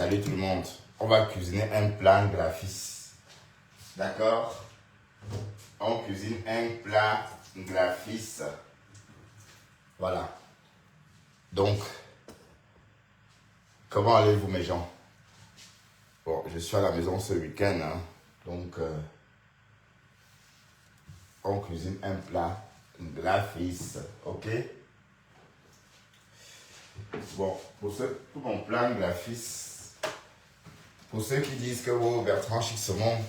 Salut tout le monde. On va cuisiner un plat glafis. D'accord? On cuisine un plat glafis. Voilà. Donc, comment allez-vous mes gens? Bon, je suis à la maison ce week-end. Hein, donc, on cuisine un plat glafis. Ok? Bon, pour mon plat glafis, pour ceux qui disent que Bertrand Chic-Saumon,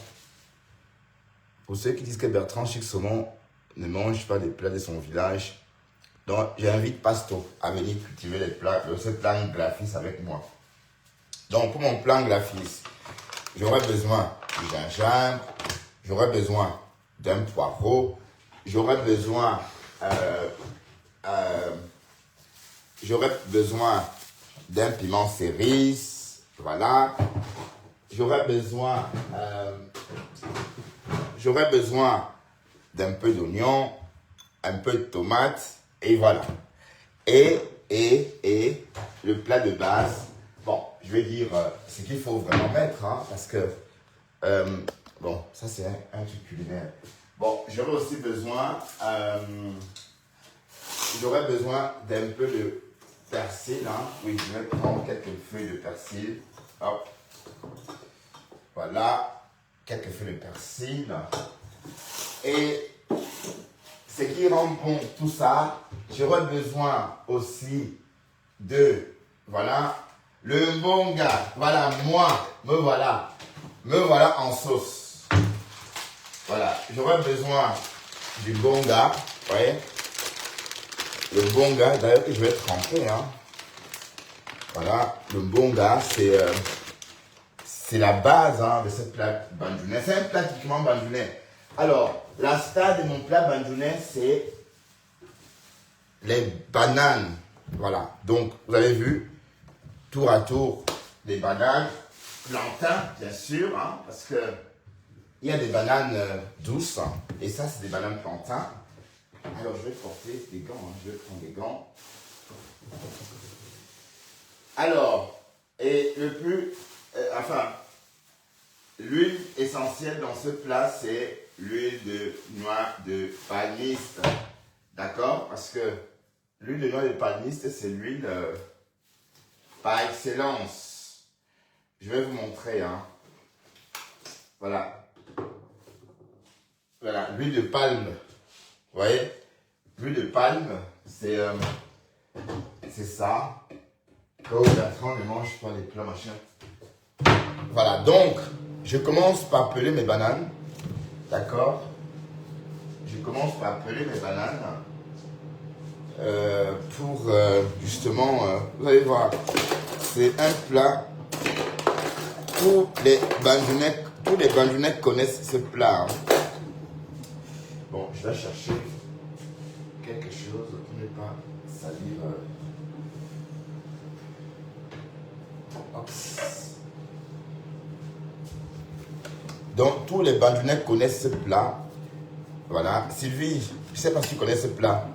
ne mange pas des plats de son village, donc j'invite Pasto à venir cultiver ce plat glafis avec moi. Donc pour mon plat glafis, j'aurai besoin du gingembre, j'aurai besoin d'un poireau, j'aurai besoin d'un piment cerise, voilà. J'aurai besoin d'un peu d'oignon, un peu de tomate, et voilà. Et le plat de base, bon, je vais dire ce qu'il faut vraiment mettre, hein, parce que, bon, ça c'est un truc culinaire. Bon, j'aurai aussi besoin, d'un peu de persil, hein. Oui, je vais prendre quelques feuilles de persil. Hop. Voilà, quelques feuilles de persil. Et ce qui rend bon tout ça, j'aurai besoin aussi de, voilà, le mbonga. Voilà, me voilà en sauce. Voilà, j'aurai besoin du mbonga, vous voyez. Le mbonga, d'ailleurs que je vais tremper, hein. Voilà, le mbonga, c'est la base, hein, de ce plat bandjounais. C'est un plat typiquement bandjounais. Alors, la star de mon plat bandjounais, c'est les bananes. Voilà, donc vous avez vu, tour à tour, les bananes, plantains, bien sûr, hein, parce que il y a des bananes douces, hein, et ça, c'est des bananes plantains. Alors, je vais porter des gants, hein, je vais prendre des gants. Alors, et l'huile essentielle dans ce plat, c'est l'huile de noix de palmiste. D'accord? Parce que l'huile de noix de palmiste, c'est l'huile par excellence. Je vais vous montrer, hein. Voilà. Voilà, l'huile de palme. Vous voyez? L'huile de palme, c'est ça. Quand Bertrand ne mange pas les plats, machin. Voilà, donc, je commence par peler mes bananes. D'accord? Je commence par peler mes bananes. Pour justement, vous allez voir, c'est un plat. Tous les bandjounais connaissent ce plat. Hein. Bon, je vais chercher quelque chose pour ne pas salir. Donc, tous les bandjounais connaissent ce plat. Voilà. Sylvie, je ne sais pas si tu connais ce plat.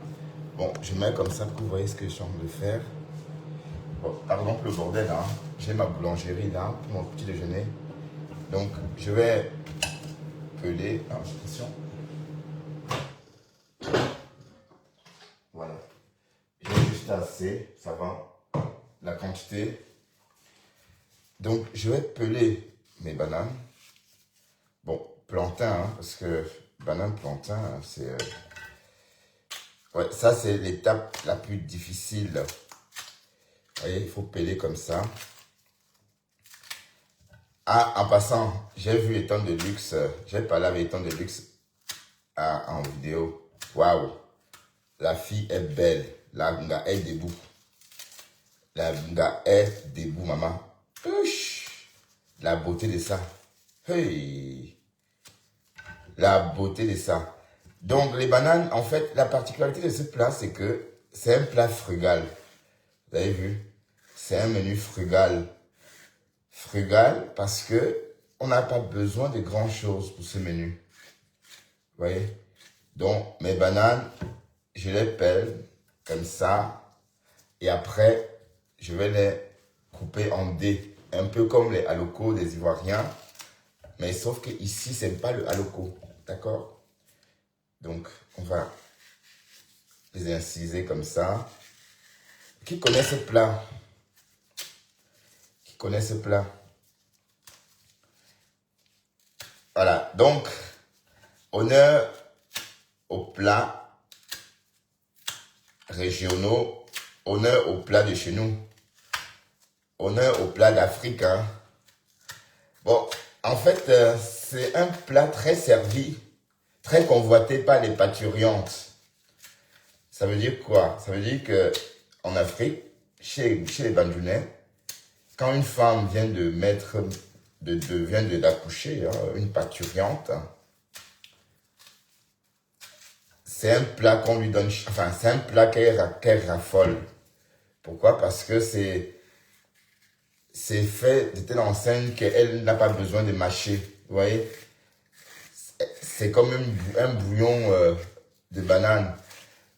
Bon, je mets comme ça pour que vous voyez ce que je suis en train de faire. Bon, pardon pour le bordel, hein. J'ai ma boulangerie là pour mon petit déjeuner. Donc, je vais peler. Attention. Voilà. J'ai juste assez, ça va. La quantité. Donc, je vais peler mes bananes. Bon, plantain, hein, parce que banane plantain, hein, c'est... ouais, ça, c'est l'étape la plus difficile. Vous voyez, il faut peler comme ça. Ah, en passant, j'ai vu les temps de luxe. J'ai parlé avec les temps de luxe en vidéo. Waouh! La fille est belle. La nga est debout. La nga est debout, maman. Uch, la beauté de ça. Hey! La beauté de ça. Donc, les bananes, en fait, la particularité de ce plat, c'est que c'est un plat frugal. Vous avez vu? C'est un menu frugal. Frugal parce que on n'a pas besoin de grand chose pour ce menu. Vous voyez? Donc, mes bananes, je les pèle comme ça. Et après, je vais les couper en dés. un peu comme les halocos des Ivoiriens. Mais sauf que ici, c'est pas le haloco. D'accord? Donc, on va les inciser comme ça. Qui connaît ce plat? Qui connaît ce plat? Voilà. Donc, honneur aux plats régionaux, honneur aux plats de chez nous, honneur aux plats d'Afrique. Hein. Bon, en fait, c'est un plat très servi, très convoité par les parturientes. Ça veut dire quoi? Ça veut dire que en Afrique, chez les Bandunais, quand une femme vient de mettre, vient d'accoucher, hein, une parturiente, hein, c'est un plat qu'on lui donne, enfin, c'est un plat qu'elle raffole. Pourquoi? Parce que c'est fait de telle enseigne qu'elle n'a pas besoin de mâcher. Vous voyez? C'est comme un bouillon de banane.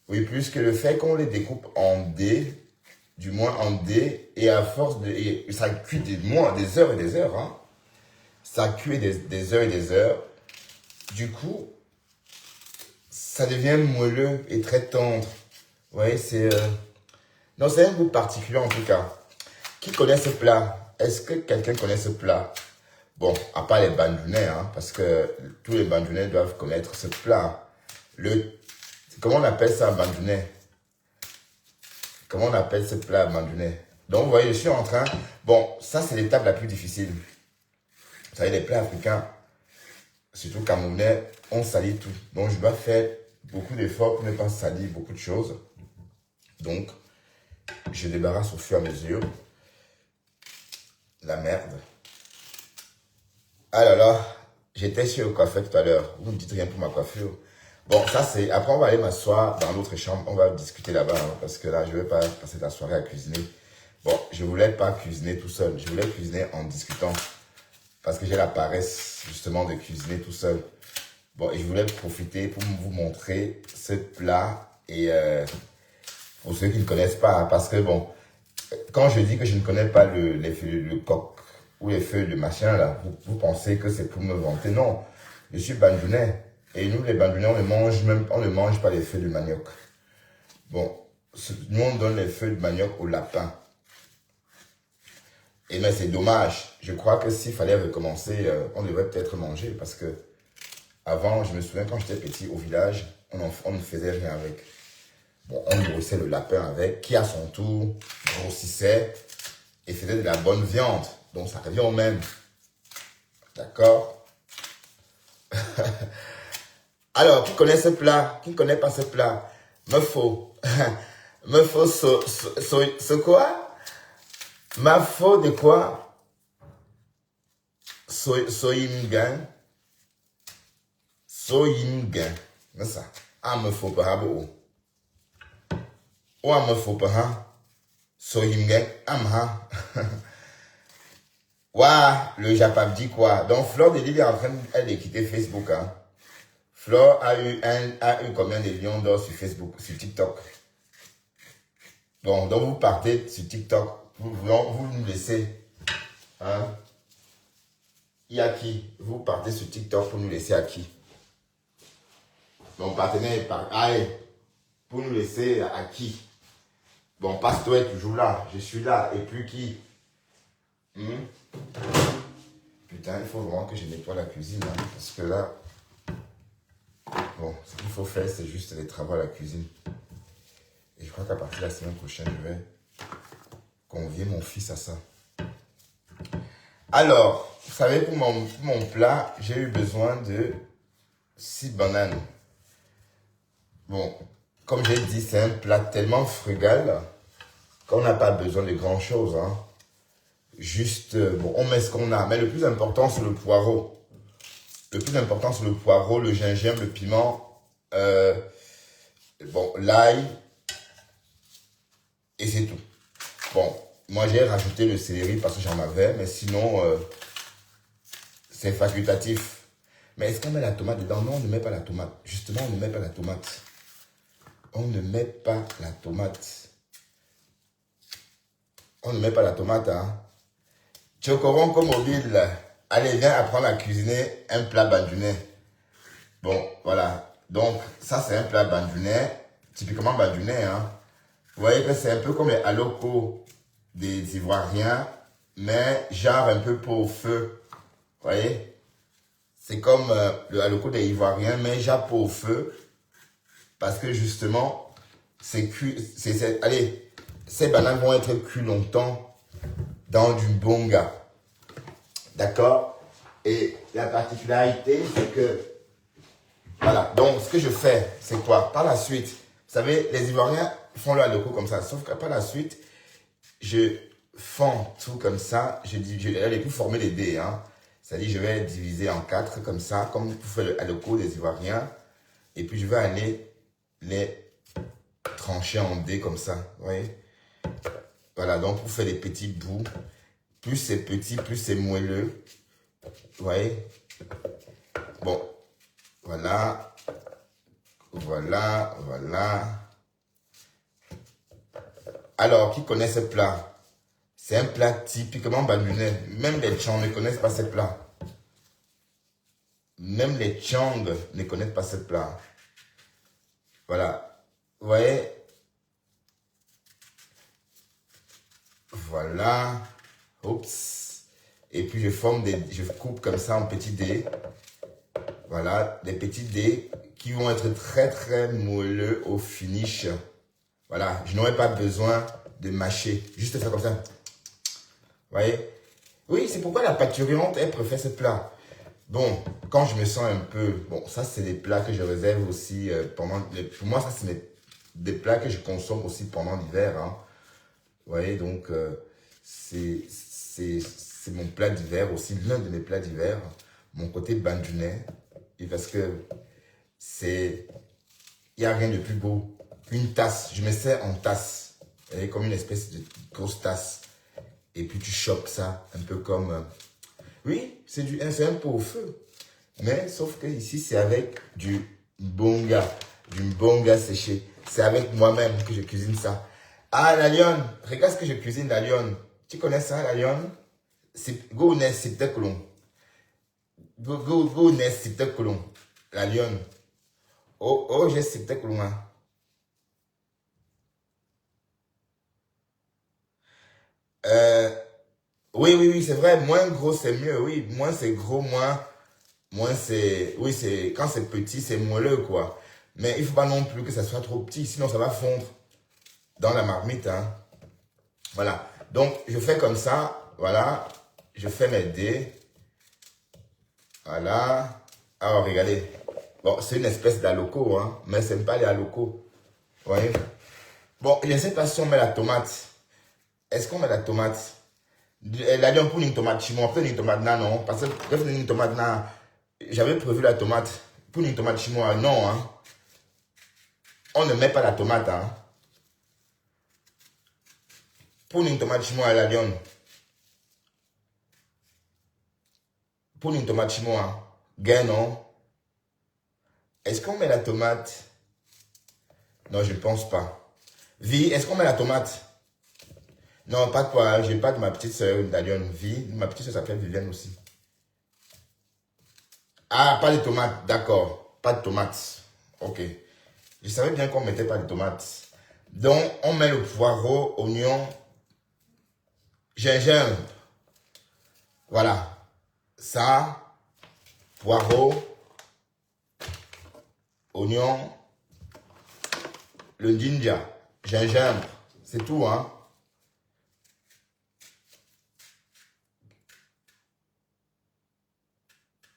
Oui, puisque le fait qu'on les découpe en dés, du moins en dés, et à force de... Et ça cuit des heures et des heures. Hein. Ça cuit des heures et des heures. Du coup, ça devient moelleux et très tendre. Vous voyez, c'est... Non, c'est un goût particulier en tout cas. Qui connaît ce plat? Est-ce que quelqu'un connaît ce plat? Bon, à part les Bandunais, hein, parce que tous les Bandunais doivent connaître ce plat. Comment on appelle ça, Bandunais? Comment on appelle ce plat, Bandunais? Donc, vous voyez, je suis en train... Bon, ça, c'est l'étape la plus difficile. Vous savez, les plats africains, surtout camerounais, on salit tout. Donc, je dois faire beaucoup d'efforts pour ne pas salir beaucoup de choses. Donc, je débarrasse au fur et à mesure la merde. Ah là là, j'étais chez le coiffeur tout à l'heure. Vous ne me dites rien pour ma coiffure. Bon, ça c'est... Après, on va aller m'asseoir dans l'autre chambre. On va discuter là-bas. Hein, parce que là, je ne vais pas passer la soirée à cuisiner. Bon, je ne voulais pas cuisiner tout seul. Je voulais cuisiner en discutant. Parce que j'ai la paresse, justement, de cuisiner tout seul. Bon, et je voulais profiter pour vous montrer ce plat. Et pour ceux qui ne connaissent pas, parce que bon, quand je dis que je ne connais pas le coq ou les feuilles de machin là, vous pensez que c'est pour me vanter. Non, je suis bandunais. Et nous, les bandunais, on ne mange pas les feuilles de manioc. Bon, nous, on donne les feuilles de manioc au lapin. Et mais c'est dommage. Je crois que s'il fallait recommencer, on devrait peut-être manger. Parce que avant, je me souviens quand j'étais petit au village, on ne faisait rien avec. Bon, on nourrissait le lapin avec, qui à son tour grossissait et faisait de la bonne viande. Donc ça revient au même. D'accord? Alors, qui connaît ce plat? Qui ne connaît pas ce plat? Me faut. Me faut ce quoi? Ma faut de quoi? Soyingan. Soyingan. C'est ça. Ah, me faut pas. Ou à me faut pas. Soyingan. Amha. Ouah, le Japap dit quoi? Donc, Fleur de Lille est en train de quitter Facebook. Hein. Fleur a eu combien de millions d'or sur Facebook, sur TikTok? Bon, donc vous partez sur TikTok. Vous nous laissez. Hein? Il y a qui? Vous partez sur TikTok pour nous laisser à qui? Mon partenaire part. Allez, pour nous laisser à qui? Bon, Pasteur est toujours là. Je suis là. Et puis qui? Putain, il faut vraiment que je nettoie la cuisine. Hein, parce que là... Bon, ce qu'il faut faire, c'est juste les travaux à la cuisine. Et je crois qu'à partir de la semaine prochaine, je vais convier mon fils à ça. Alors, vous savez, pour mon plat, j'ai eu besoin de 6 bananes. Bon, comme j'ai dit, c'est un plat tellement frugal qu'on n'a pas besoin de grand chose. Hein. Juste, bon, on met ce qu'on a. Mais le plus important, c'est le poireau. Le plus important, c'est le poireau, le gingembre, le piment, bon, l'ail, et c'est tout. Bon, moi j'ai rajouté le céleri parce que j'en avais, mais sinon, c'est facultatif. Mais est-ce qu'on met la tomate dedans? Non, on ne met pas la tomate. Justement, on ne met pas la tomate. On ne met pas la tomate. On ne met pas la tomate, hein. Chocoron comme mobile. Allez, viens apprendre à cuisiner un plat bandunais. Bon, voilà. Donc, ça, c'est un plat bandunais. Typiquement bandunais, hein. Vous voyez que c'est un peu comme les halocos des Ivoiriens, mais genre un peu pot au feu. Vous voyez? C'est comme le haloco des Ivoiriens, mais genre pot au feu. Parce que justement, c'est cuit. Allez, ces bananes vont être cuites longtemps dans du bonga. D'accord? Et la particularité, c'est que, voilà. Donc, ce que je fais, c'est quoi? Par la suite, vous savez, les Ivoiriens font le haloco comme ça. Sauf que par la suite, je fends tout comme ça. Allez, pour former les dés, hein. C'est-à-dire, je vais diviser en 4 comme ça, comme pour faire le haloco des Ivoiriens. Et puis, je vais aller les trancher en dés comme ça. Vous voyez? Voilà, donc pour faire des petits bouts. Plus c'est petit, plus c'est moelleux. Vous voyez? Bon, voilà. Voilà, voilà. Alors, qui connaît ce plat? C'est un plat typiquement bandunais. Même les Tchang ne connaissent pas ce plat. Même les Tchang ne connaissent pas ce plat. Voilà. Vous voyez? Voilà. Oups. Et puis je coupe comme ça en petits dés. Voilà. Des petits dés qui vont être très très moelleux au finish. Voilà. Je n'aurai pas besoin de mâcher. Juste faire comme ça. Vous voyez? Oui, c'est pourquoi la pâturante, elle préfère ce plat. Bon, quand je me sens un peu... Bon, ça, c'est des plats que je réserve aussi pendant... Pour moi, ça, c'est des plats que je consomme aussi pendant l'hiver. Hein. Vous voyez, donc, c'est mon plat d'hiver aussi, l'un de mes plats d'hiver. Mon côté bandunais. Et parce que c'est... Il n'y a rien de plus beau. Une tasse, je me sers en tasse. Vous voyez, comme une espèce de grosse tasse. Et puis, tu chopes ça, un peu comme... Oui, c'est un pot au feu. Mais sauf que ici, c'est avec du bonga séché. C'est avec moi-même que je cuisine ça. Ah, la lionne, regarde ce que je cuisine, la lionne. Tu connais ça, la lionne? Go nes sipte kolon. Go nes sipte kolon. La lionne. Oh, j'ai sipte kolon. Euh, oui, c'est vrai. Moins gros, c'est mieux. Oui, moins c'est gros, moins c'est... Oui, quand c'est petit, c'est moelleux, quoi. Mais il ne faut pas non plus que ça soit trop petit, sinon ça va fondre dans la marmite, hein. Voilà. Donc, je fais comme ça. Voilà. Je fais mes dés. Voilà. Alors, regardez. Bon, c'est une espèce d'aloco, hein. Mais ce n'est pas les alocos. Vous voyez? Bon, je ne sais pas si on met la tomate. Est-ce qu'on met la tomate? La viande pour une tomate chimon. Après une tomate, non. Parce que une tomate, j'avais prévu la tomate. Pour une tomate chimon, non, hein. On ne met pas la tomate, hein. Pour une tomate chinoise à la lionne. Pour une tomate chinoise, gain, non? Est-ce qu'on met la tomate? Non, je ne pense pas. Vie, est-ce qu'on met la tomate? Non, pas toi. Je n'ai pas de ma petite soeur d'Alion. Vie, ma petite soeur s'appelle Viviane aussi. Ah, pas de tomates, d'accord. Pas de tomates. Ok. Je savais bien qu'on ne mettait pas de tomates. Donc, on met le poireau, oignon, gingembre. Voilà. Ça, poireau, oignon, le ginger, gingembre. C'est tout, hein.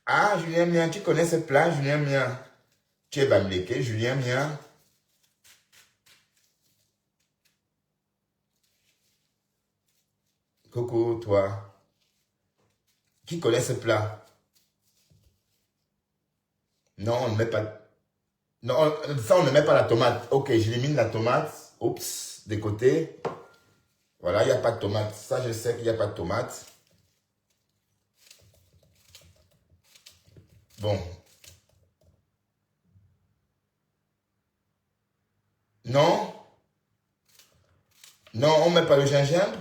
Ah, Julien Mien, tu connais ce plat, Julien Mien? Tu es bamléké, Julien Mien? Coucou, toi. Qui connaît ce plat? Non, on ne met pas... Non, ça, on ne met pas la tomate. Ok, j'élimine la tomate. Oups, de côté. Voilà, il n'y a pas de tomate. Ça, je sais qu'il n'y a pas de tomate. Bon. Non? Non, on ne met pas le gingembre?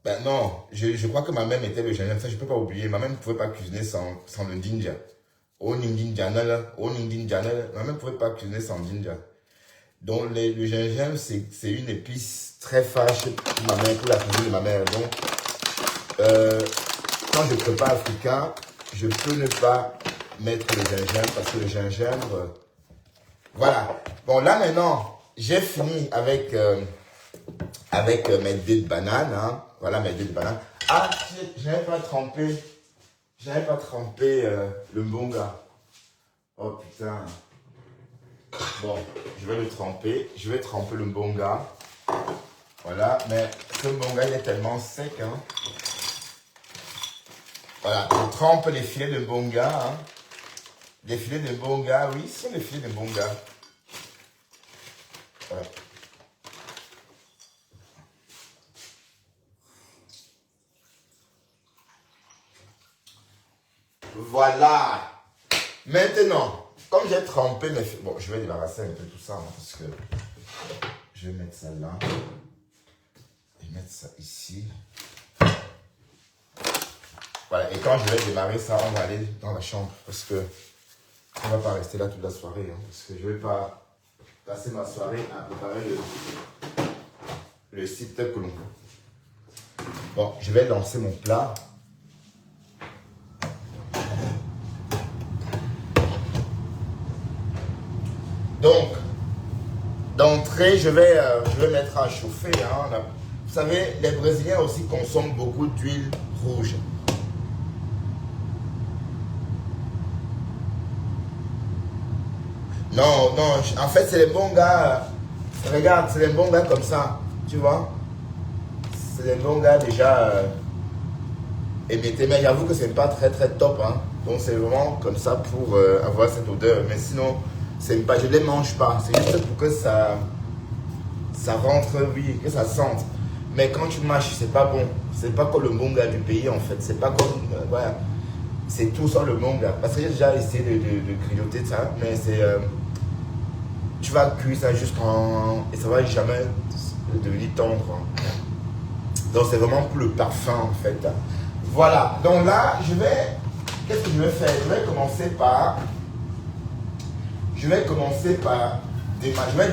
Ben non, je crois que ma mère mettait le gingembre, ça je peux pas oublier. Ma mère ne pouvait pas cuisiner sans le ginger. Au ginger, ma mère ne pouvait pas cuisiner sans ginger. Donc le gingembre, c'est une épice très fâche pour ma mère, pour la cuisine de ma mère. Donc, quand je prépare africain, je peux ne pas mettre le gingembre parce que le gingembre... voilà. Bon, là maintenant, j'ai fini avec mes dés de banane. Hein. Voilà mes dés de banane. Ah, je n'avais pas trempé. Le mbonga. Oh putain. Bon, je vais le tremper. Je vais tremper le mbonga. Voilà, mais ce mbonga il est tellement sec. Hein. Voilà, je trempe les filets de mbonga. Hein. Les filets de mbonga, oui, ce sont les filets de mbonga. Voilà. Voilà. Maintenant, comme j'ai trempé mes filets, bon, je vais débarrasser un peu tout ça, hein, parce que je vais mettre ça là. Je vais mettre ça ici. Voilà, et quand je vais démarrer ça, on va aller dans la chambre, parce que on va pas rester là toute la soirée, hein, parce que je vais pas passer ma soirée à préparer le site que l'on veut. Bon, je vais lancer mon plat. Donc, d'entrée, je vais mettre à chauffer. Hein. Vous savez, les Brésiliens aussi consomment beaucoup d'huile rouge. Non, non, en fait, c'est les bons gars. Regarde, c'est les bons gars comme ça. Tu vois? C'est les bons gars déjà émettés. Mais j'avoue que c'est pas très très top. Hein. Donc, c'est vraiment comme ça pour avoir cette odeur. Mais sinon, c'est pas, je ne les mange pas. C'est juste pour que ça rentre, oui, que ça sente. Mais quand tu mâches, c'est pas bon. C'est pas comme le mbonga du pays en fait. C'est pas comme. Voilà. C'est tout sans le mbonga. Parce que j'ai déjà essayé de grignoter ça. Mais c'est. Tu vas cuire ça juste et ça va jamais devenir tendre. Donc c'est vraiment pour le parfum en fait. Voilà. Donc là, qu'est-ce que je vais faire? Je vais commencer par. Je vais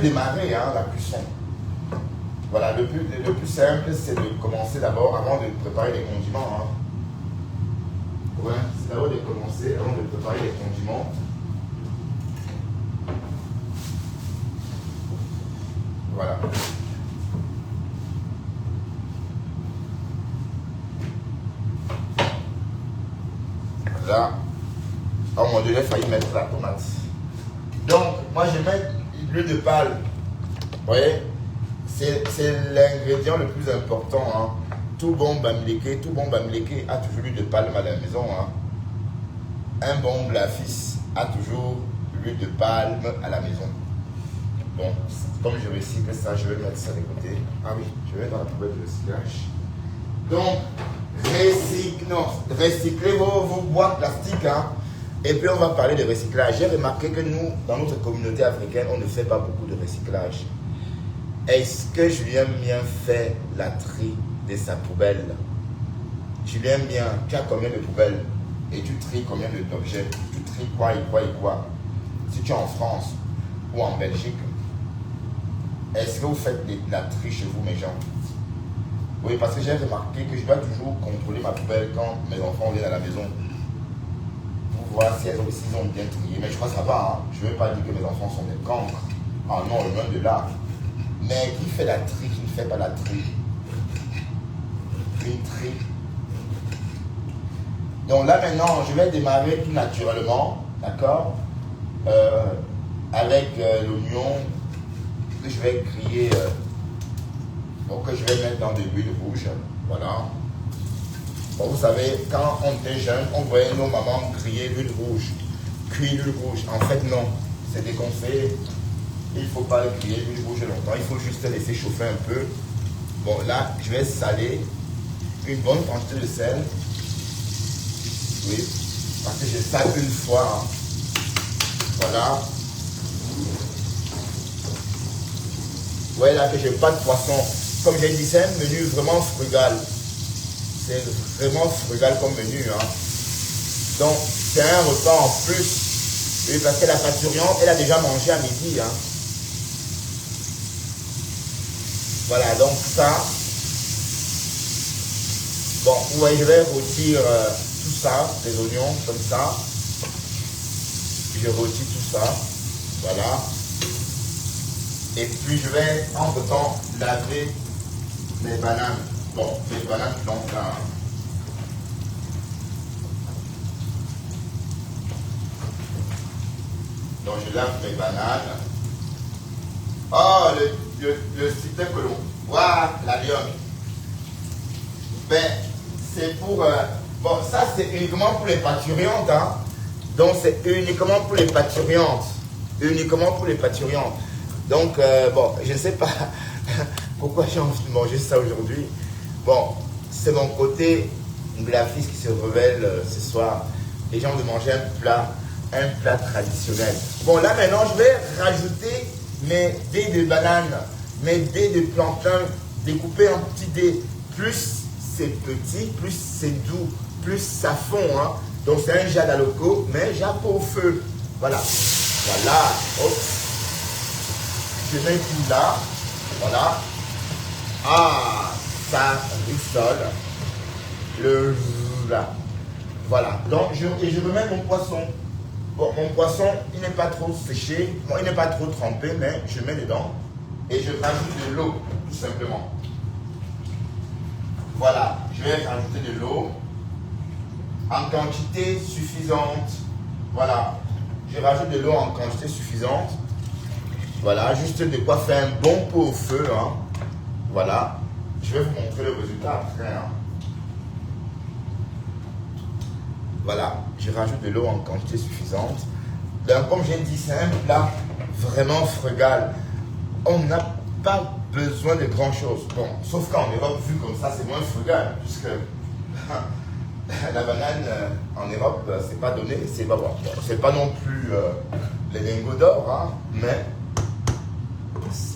démarrer hein, la cuisson. Voilà, le plus simple, c'est de commencer d'abord, avant de préparer les condiments. Hein. Ouais, c'est d'abord de commencer, avant de préparer les condiments. Voilà. Là, à un moment donné, il a failli mettre la tomate. Donc, moi, je mets l'huile de palme. Vous voyez, c'est l'ingrédient le plus important. Hein. Tout bon bamileke a toujours l'huile de palme à la maison. Hein. Un bon blafis a toujours l'huile de palme à la maison. Bon, comme je recycle ça, je vais mettre ça de côté. Ah oui, je vais dans la poubelle de recyclage. Donc, recyclez vos boîtes plastiques. Hein. Et puis on va parler de recyclage. J'ai remarqué que nous, dans notre communauté africaine, on ne fait pas beaucoup de recyclage. Est-ce que Julien Mien fait la tri de sa poubelle? Julien Mien, tu as combien de poubelles? Et tu tries combien d'objets? Tu tries quoi et quoi et quoi? Si tu es en France ou en Belgique, est-ce que vous faites la tri chez vous, mes gens? Oui, parce que j'ai remarqué que je dois toujours contrôler ma poubelle quand mes enfants viennent à la maison. Pour voir s'ils ont bien trié. Mais je crois que ça va. Hein. Je ne veux pas dire que mes enfants sont des cancres. Ah non, loin de là. Mais qui fait la tri, qui ne fait pas la tri? Une tri. Donc là maintenant, je vais démarrer tout naturellement. D'accord? Avec l'oignon que je vais griller. Que je vais mettre dans de l'huile rouge. Voilà. Bon, vous savez, quand on était jeune, on voyait nos mamans griller l'huile rouge. Cuire l'huile rouge. En fait, non. C'est déconseillé. Il ne faut pas griller l'huile rouge longtemps. Il faut juste laisser chauffer un peu. Bon, là, je vais saler une bonne quantité de sel. Oui. Parce que je sale une fois. Hein. Voilà. Vous voyez là que je n'ai pas de poisson. Comme j'ai dit, c'est un menu vraiment frugal. C'est vraiment frugal comme menu. Hein. Donc, c'est un repas en plus. Oui, parce que la parturiente, elle a déjà mangé à midi. Hein. Voilà, donc ça. Bon, vous voyez, je vais rôtir tout ça, les oignons, comme ça. Je rôtis tout ça. Voilà. Et puis, je vais, entre-temps, laver mes bananes. Bon, mes bananes blanches là. Hein. Donc, je lave mes bananes. Oh, le cité colon. Voilà, la lionne. Ben, c'est pour... bon, ça, c'est uniquement pour les parturiantes. Hein. Donc, c'est uniquement pour les parturiantes. Uniquement pour les parturiantes. Donc, bon, je ne sais pas pourquoi j'ai envie de manger ça aujourd'hui. Bon, c'est mon côté graphiste qui se révèle ce soir. Et j'ai envie de manger un plat traditionnel. Bon, là, maintenant, je vais rajouter mes dés de banane, mes dés de plantain découpés en petits dés. Plus c'est petit, plus c'est doux, plus ça fond. Hein. Donc, c'est un jade à loco, mais jade au feu. Voilà. Voilà. Hop. Je mets tout là. Voilà. Ah, ça rissole. Le là. Voilà. Donc, je remets mon poisson. Bon, mon poisson, il n'est pas trop séché. Bon, il n'est pas trop trempé, mais je mets dedans. Et je rajoute de l'eau, tout simplement. Voilà. Je vais rajouter de l'eau en quantité suffisante. Voilà. Je rajoute de l'eau en quantité suffisante. Voilà. Juste de quoi faire un bon pot au feu. Hein. Voilà. Je vais vous montrer le résultat après. Hein. Voilà, je rajoute de l'eau en quantité suffisante. Donc, comme j'ai dit, c'est un plat vraiment frugal. On n'a pas besoin de grand chose. Bon, sauf qu'en Europe, vu comme ça, c'est moins frugal. Puisque la banane en Europe, c'est pas donné. C'est pas bon. C'est pas non plus les lingots d'or, hein, mais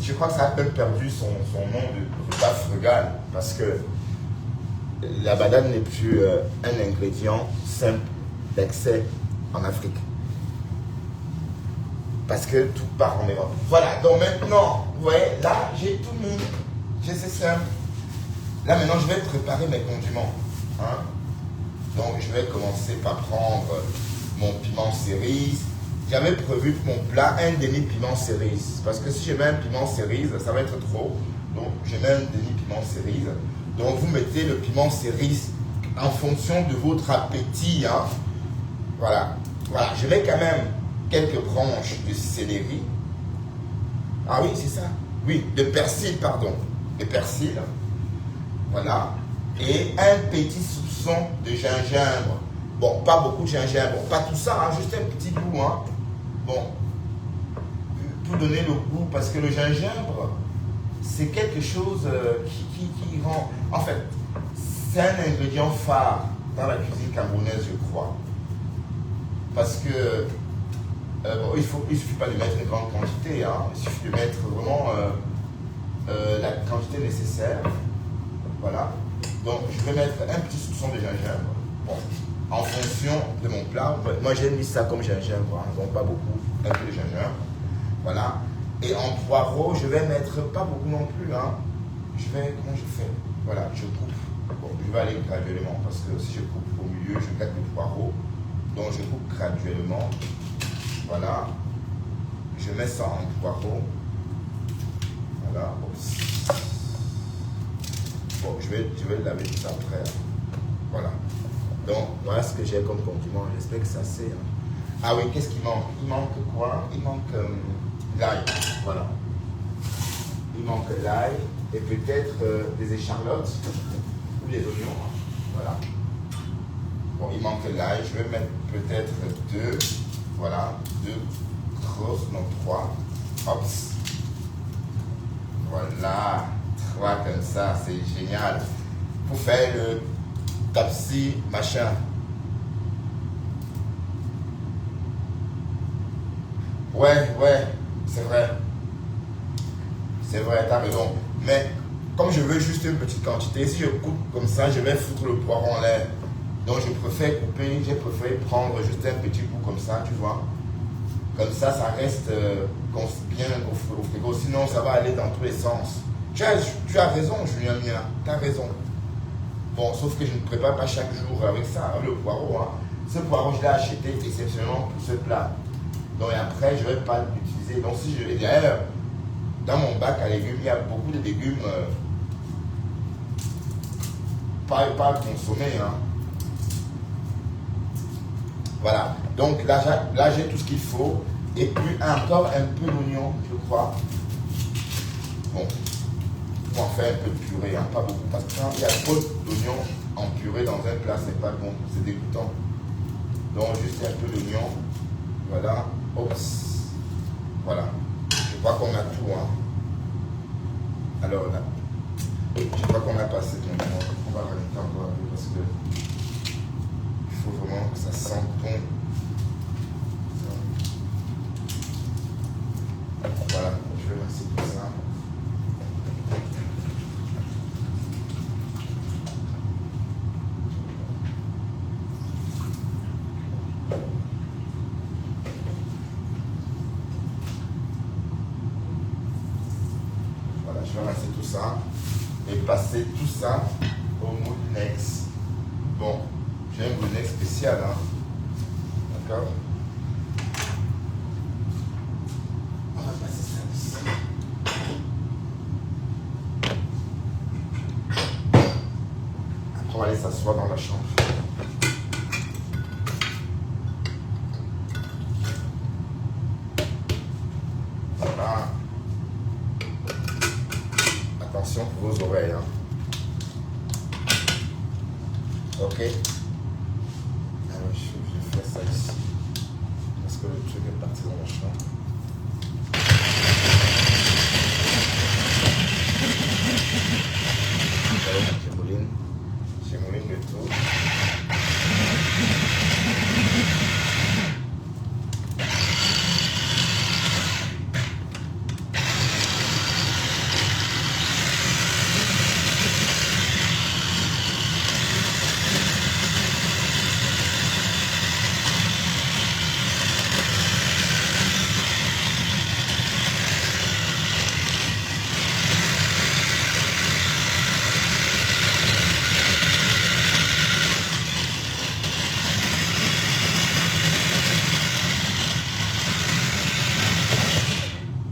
je crois que ça a même perdu son nom de repas frugal. Parce que la banane n'est plus un ingrédient simple d'accès en Afrique. Parce que tout part en Europe. Voilà, donc maintenant, vous voyez, là, j'ai tout mis. C'est simple. Là, maintenant, je vais préparer mes condiments. Hein? Donc, je vais commencer par prendre mon piment cerise. J'avais prévu pour mon plat un demi-piment cerise. Parce que si je mets un piment cerise, ça va être trop. Donc, je mets un demi-piment cerise. Donc, vous mettez le piment cerise en fonction de votre appétit. Hein. Voilà. Voilà. Je mets quand même quelques branches de céleri. Ah oui, c'est ça. Oui, de persil, pardon. De persil. Voilà. Et un petit soupçon de gingembre. Bon, pas beaucoup de gingembre. Bon, pas tout ça, hein, juste un petit goût. Hein. Bon. Pour donner le goût, parce que le gingembre, c'est quelque chose qui rend... En fait, c'est un ingrédient phare dans la cuisine camerounaise, je crois. Parce que bon, il ne suffit pas de mettre une grande quantité, hein. Il suffit de mettre vraiment la quantité nécessaire. Voilà. Donc, je vais mettre un petit soupçon de gingembre. Bon, en fonction de mon plat. Moi, j'ai mis ça comme gingembre, hein, donc pas beaucoup, un peu de gingembre. Voilà. Et en poireau, je vais mettre pas beaucoup non plus. Hein. Comment je fais? Voilà, je coupe. Bon, je vais aller graduellement parce que si je coupe au milieu, je gâte le poireau. Donc je coupe graduellement. Voilà. Je mets ça en poireau. Voilà. Bon, je vais laver tout ça après. Voilà. Donc, voilà ce que j'ai comme condiment. J'espère que ça c'est. Hein. Ah oui, qu'est-ce qu'il manque? Il manque quoi? Il manque l'ail. Voilà. Il manque l'ail et peut-être des échalotes ou des oignons. Voilà. Bon, il manque l'ail. Je vais mettre peut-être 2. Voilà. 2 grosses, non 3. Hop. Voilà. 3 comme ça, c'est génial. Pour faire le tapsi machin. Ouais, c'est vrai. C'est vrai, t'as raison. Mais comme je veux juste une petite quantité, si je coupe comme ça, je vais foutre le poireau en l'air. Donc je préfère couper, j'ai préféré prendre juste un petit bout comme ça, tu vois. Comme ça reste bien au frigo. Sinon, ça va aller dans tous les sens. Tu as raison, Julien Mia, tu as raison. Bon, sauf que je ne prépare pas chaque jour avec ça, le poireau. Hein. Ce poireau, je l'ai acheté exceptionnellement pour ce plat. Donc après, je ne vais pas l'utiliser. Donc si je... D'ailleurs, dans mon bac à légumes, il y a beaucoup de légumes pas consommés. Hein. Voilà. Donc là j'ai tout ce qu'il faut. Et puis encore un peu d'oignon, je crois. Bon. On va faire un peu de purée, hein, pas beaucoup. Parce que quand il y a trop d'oignons en purée dans un plat, c'est pas bon. C'est dégoûtant. Donc juste un peu d'oignon. Voilà. Oups. Voilà. Je crois qu'on a tout. Hein. Alors là. Je crois qu'on a passé ton moment. On va rajouter encore un peu parce que il faut vraiment que ça sente bon. Voilà, je vais masser tout ça. Voilà, je vais masser tout ça et passer tout ça au moulinex. Bon, j'ai un moulinex spécial, hein. D'accord? On va aller s'asseoir dans la chambre. Voilà. Attention pour vos oreilles. Hein. Ok. Alors, je vais faire ça ici. Parce que le truc est parti dans la chambre. Je mouline le tout.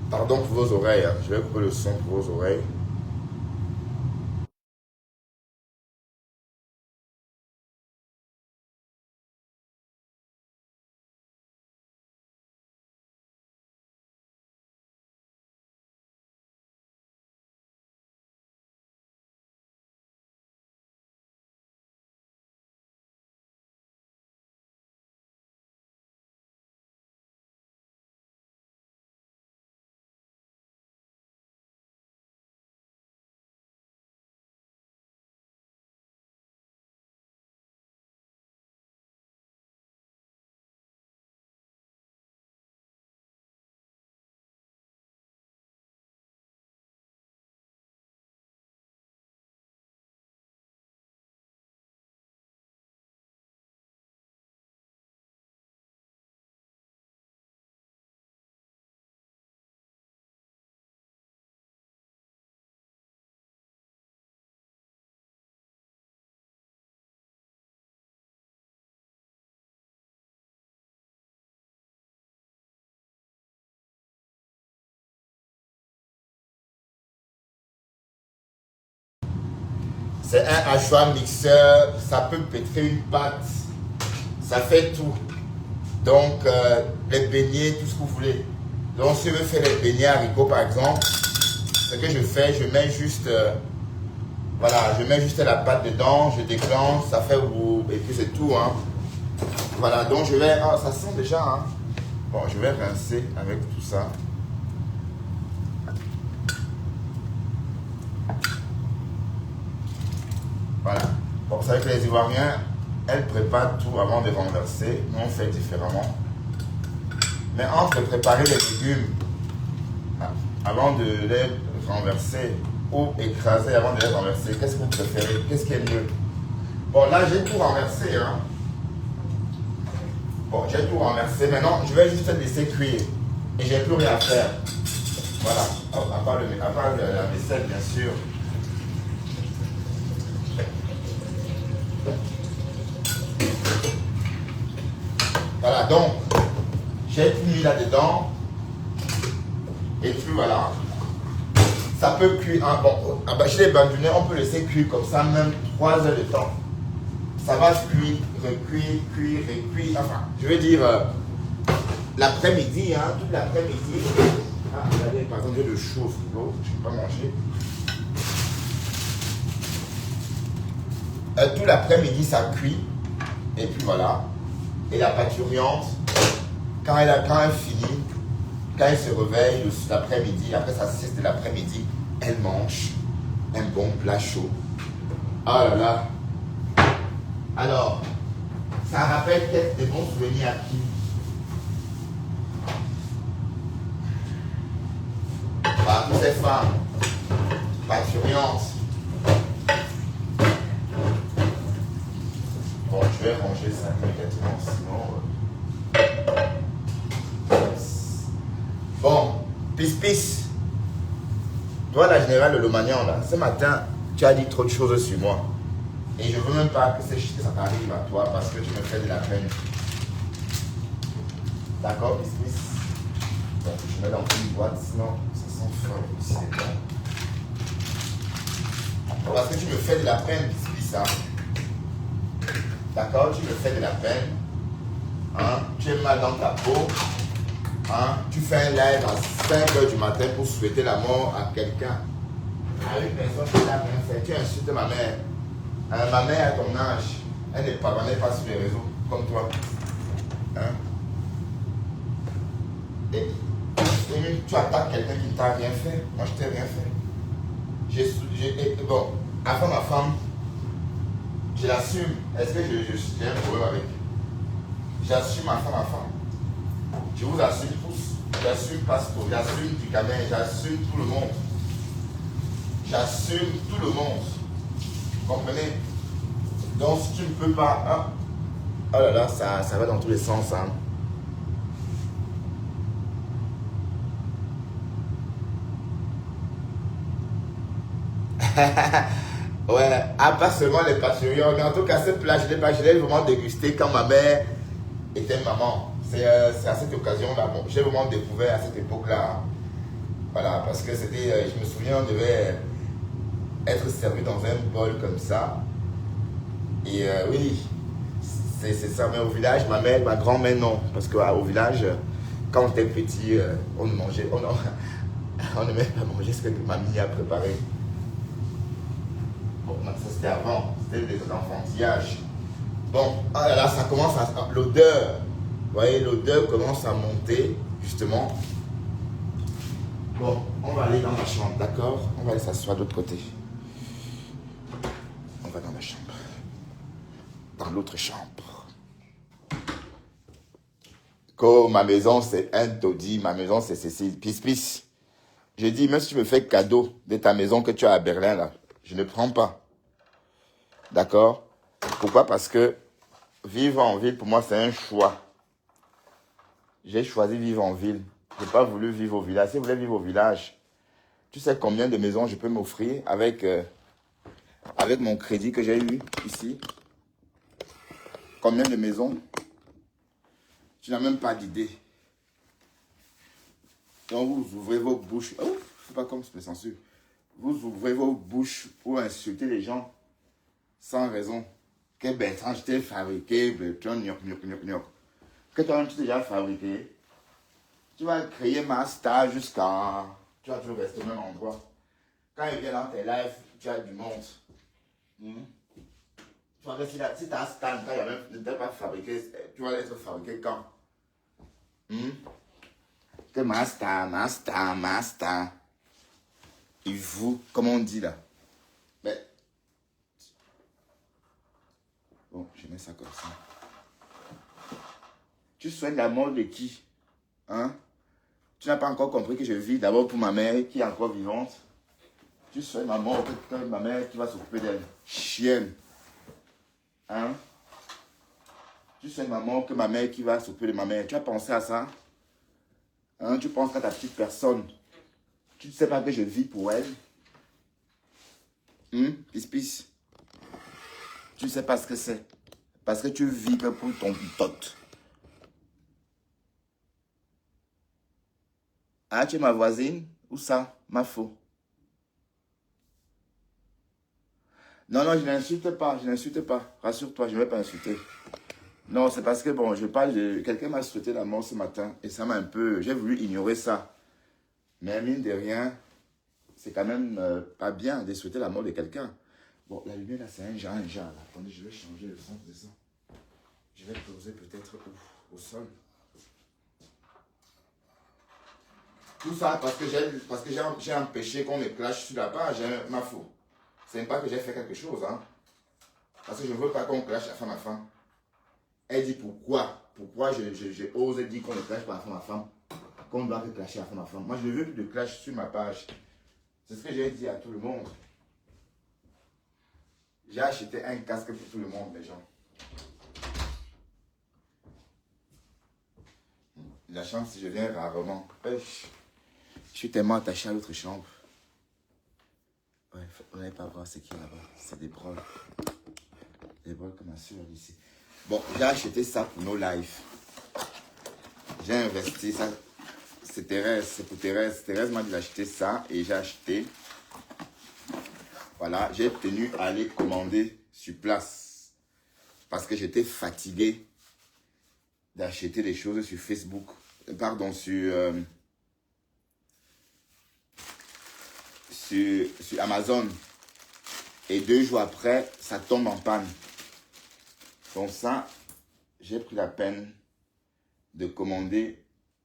Pardon pour vos oreilles, hein. Je vais couper le son pour vos oreilles. C'est un hachoir mixeur, ça peut pétrer une pâte, ça fait tout. Donc, les beignets, tout ce que vous voulez. Donc, si je veux faire les beignets haricots par exemple, ce que je fais, je mets juste, voilà, je mets juste la pâte dedans, je déclenche, ça fait et puis c'est tout. Hein. Voilà, donc je vais, ah, ça sent déjà. Hein. Bon, je vais rincer avec tout ça. Voilà. Bon, vous savez que les Ivoiriens, elles préparent tout avant de renverser. Nous, on fait différemment. Mais entre préparer les légumes, avant de les renverser, ou écraser avant de les renverser? Qu'est-ce que vous préférez? Qu'est-ce qui est mieux? Bon, là, j'ai tout renversé. Hein. Bon, j'ai tout renversé. Maintenant, je vais juste laisser cuire. Et j'ai plus rien à faire. Voilà. Oh, à part la vaisselle, bien sûr. Voilà, donc, j'ai tout mis là-dedans. Et puis voilà. Ça peut cuire. Hein, bon, chez les bandunais, on peut laisser cuire comme ça, même 3 heures de temps. Ça va cuire, recuire, cuire, recuire. Enfin, je veux dire, l'après-midi, hein, toute l'après-midi. Ah, regardez, par exemple, j'ai le chou au frigo, je ne peux pas manger. Tout l'après-midi, ça cuit. Et puis voilà. Et la parturiente, quand elle finit, quand elle se réveille l'après-midi, après sa sieste de l'après-midi, elle mange un bon plat chaud. Ah là là. Alors, ça rappelle peut-être des bons souvenirs à qui? Bah, toutes ces femmes parturiantes. Bon, je vais ranger ça immédiatement, sinon... Bon, pis. Toi, la générale de Lomagnan, là, ce matin, tu as dit trop de choses sur moi. Et je ne veux même pas que ça t'arrive à toi parce que tu me fais de la peine. D'accord, pis. Donc, je mets dans une boîte, sinon ça sent fort ici. Parce que tu me fais de la peine, pis, hein. D'accord, tu me fais de la peine. Hein? Tu es mal dans ta peau. Hein? Tu fais un live à 5 h du matin pour souhaiter la mort à quelqu'un. À une personne qui n'a rien fait. Tu insultes ma mère. Ma mère, à ton âge, elle n'est pas sur les réseaux comme toi. Hein? Et tu attaques quelqu'un qui ne t'a rien fait. Moi, je t'ai rien fait. Bon, avant ma femme, je l'assume. Est-ce que j'ai un problème avec? J'assume ma femme. Je vous assume tous. J'assume Pastor, j'assume Ducamin, j'assume tout le monde. J'assume tout le monde. Vous comprenez? Donc si tu ne peux pas... Hein? Oh là là, ça va dans tous les sens. Hein? Ouais, pas seulement les parturions, mais en tout cas, cette plat, je l'ai vraiment dégusté quand ma mère était maman. C'est à cette occasion-là, bon, j'ai vraiment découvert à cette époque-là. Voilà, parce que c'était, je me souviens, on devait être servi dans un bol comme ça. Et oui, c'est ça. Mais au village, ma grand-mère, non. Parce qu'au village, quand on était petit, on mangeait, on ne même pas manger ce que mamie a préparé. Bon, ça c'était avant, c'était des enfantillages. Bon, ah là là, ça commence à... L'odeur, vous voyez, l'odeur commence à monter, justement. Bon, on va aller dans ma chambre, d'accord? On va aller s'asseoir de l'autre côté. On va dans ma chambre. Dans l'autre chambre. Comme ma maison, c'est un taudis, ma maison, c'est Cécile. Pis. Je dis, même si tu me fais cadeau de ta maison que tu as à Berlin, là, je ne prends pas. D'accord? Pourquoi? Parce que vivre en ville, pour moi, c'est un choix. J'ai choisi vivre en ville. Je n'ai pas voulu vivre au village. Si vous voulez vivre au village, tu sais combien de maisons je peux m'offrir avec mon crédit que j'ai eu ici? Combien de maisons? Tu n'as même pas d'idée. Donc vous ouvrez vos bouches. Oh, c'est pas comme c'est censure. Vous ouvrez vos bouches pour insulter les gens sans raison. Que Bertrand, je t'ai fabriqué, Bertrand, gnoc. Que toi-même tu t'es déjà fabriqué. Tu vas créer ma star jusqu'à... Tu vas toujours rester au même endroit. Quand il vient dans tes lives, tu as du monde. Tu vas rester là. Si tu as un stand, quand il y a même, ne t'es pas fabriqué, tu vas être fabriqué quand? Que ma star. Et vous, comment on dit là? Mais... Bon, je mets ça comme ça. Tu souhaites la mort de qui? Hein? Tu n'as pas encore compris que je vis d'abord pour ma mère qui est encore vivante. Tu serais maman, peut-être ma mère qui va s'occuper d'elle. Chienne. Hein? Tu serais maman que ma mère qui va s'occuper de ma mère. Tu as pensé à ça? Hein? Tu penses à ta petite personne. Tu ne sais pas que je vis pour elle. Pis. Tu ne sais pas ce que c'est. Parce que tu vis que pour ton tot. Ah, tu es ma voisine? Où ça? Ma faux. Non, non, je n'insulte pas, je n'insulte pas. Rassure-toi, je ne vais pas insulter. Non, c'est parce que, bon, je parle de... Quelqu'un m'a souhaité la mort ce matin et ça m'a un peu... J'ai voulu ignorer ça. Mais mine de rien, c'est quand même pas bien de souhaiter la mort de quelqu'un. Bon, la lumière là, c'est un genre là. Attendez, je vais changer le sens de ça. Je vais poser peut-être au sol. Tout ça parce que j'ai empêché qu'on me clash sur la page, hein, ma faute. C'est pas que j'ai fait quelque chose, hein. Parce que je ne veux pas qu'on clash à femme à femme. Elle dit pourquoi? Pourquoi j'ai osé dire qu'on ne clash pas à femme à femme? Qu'on ne doit que clasher à femme à femme. Moi, je ne veux plus de clash sur ma page. C'est ce que j'ai dit à tout le monde. J'ai acheté un casque pour tout le monde, les gens. La chance, je viens rarement. Je suis tellement attaché à l'autre chambre. Ouais, vous n'allez pas voir ce qu'il y a là-bas. C'est des broles. Des broles comme ma soeur ici. Bon, j'ai acheté ça pour nos lives. J'ai investi ça. C'est Thérèse, c'est pour Thérèse. Thérèse m'a dit d'acheter ça et j'ai acheté. Voilà, j'ai tenu à aller commander sur place. Parce que j'étais fatigué d'acheter des choses sur Facebook. Pardon, sur Amazon. Et 2 jours après, ça tombe en panne. Donc ça, j'ai pris la peine de commander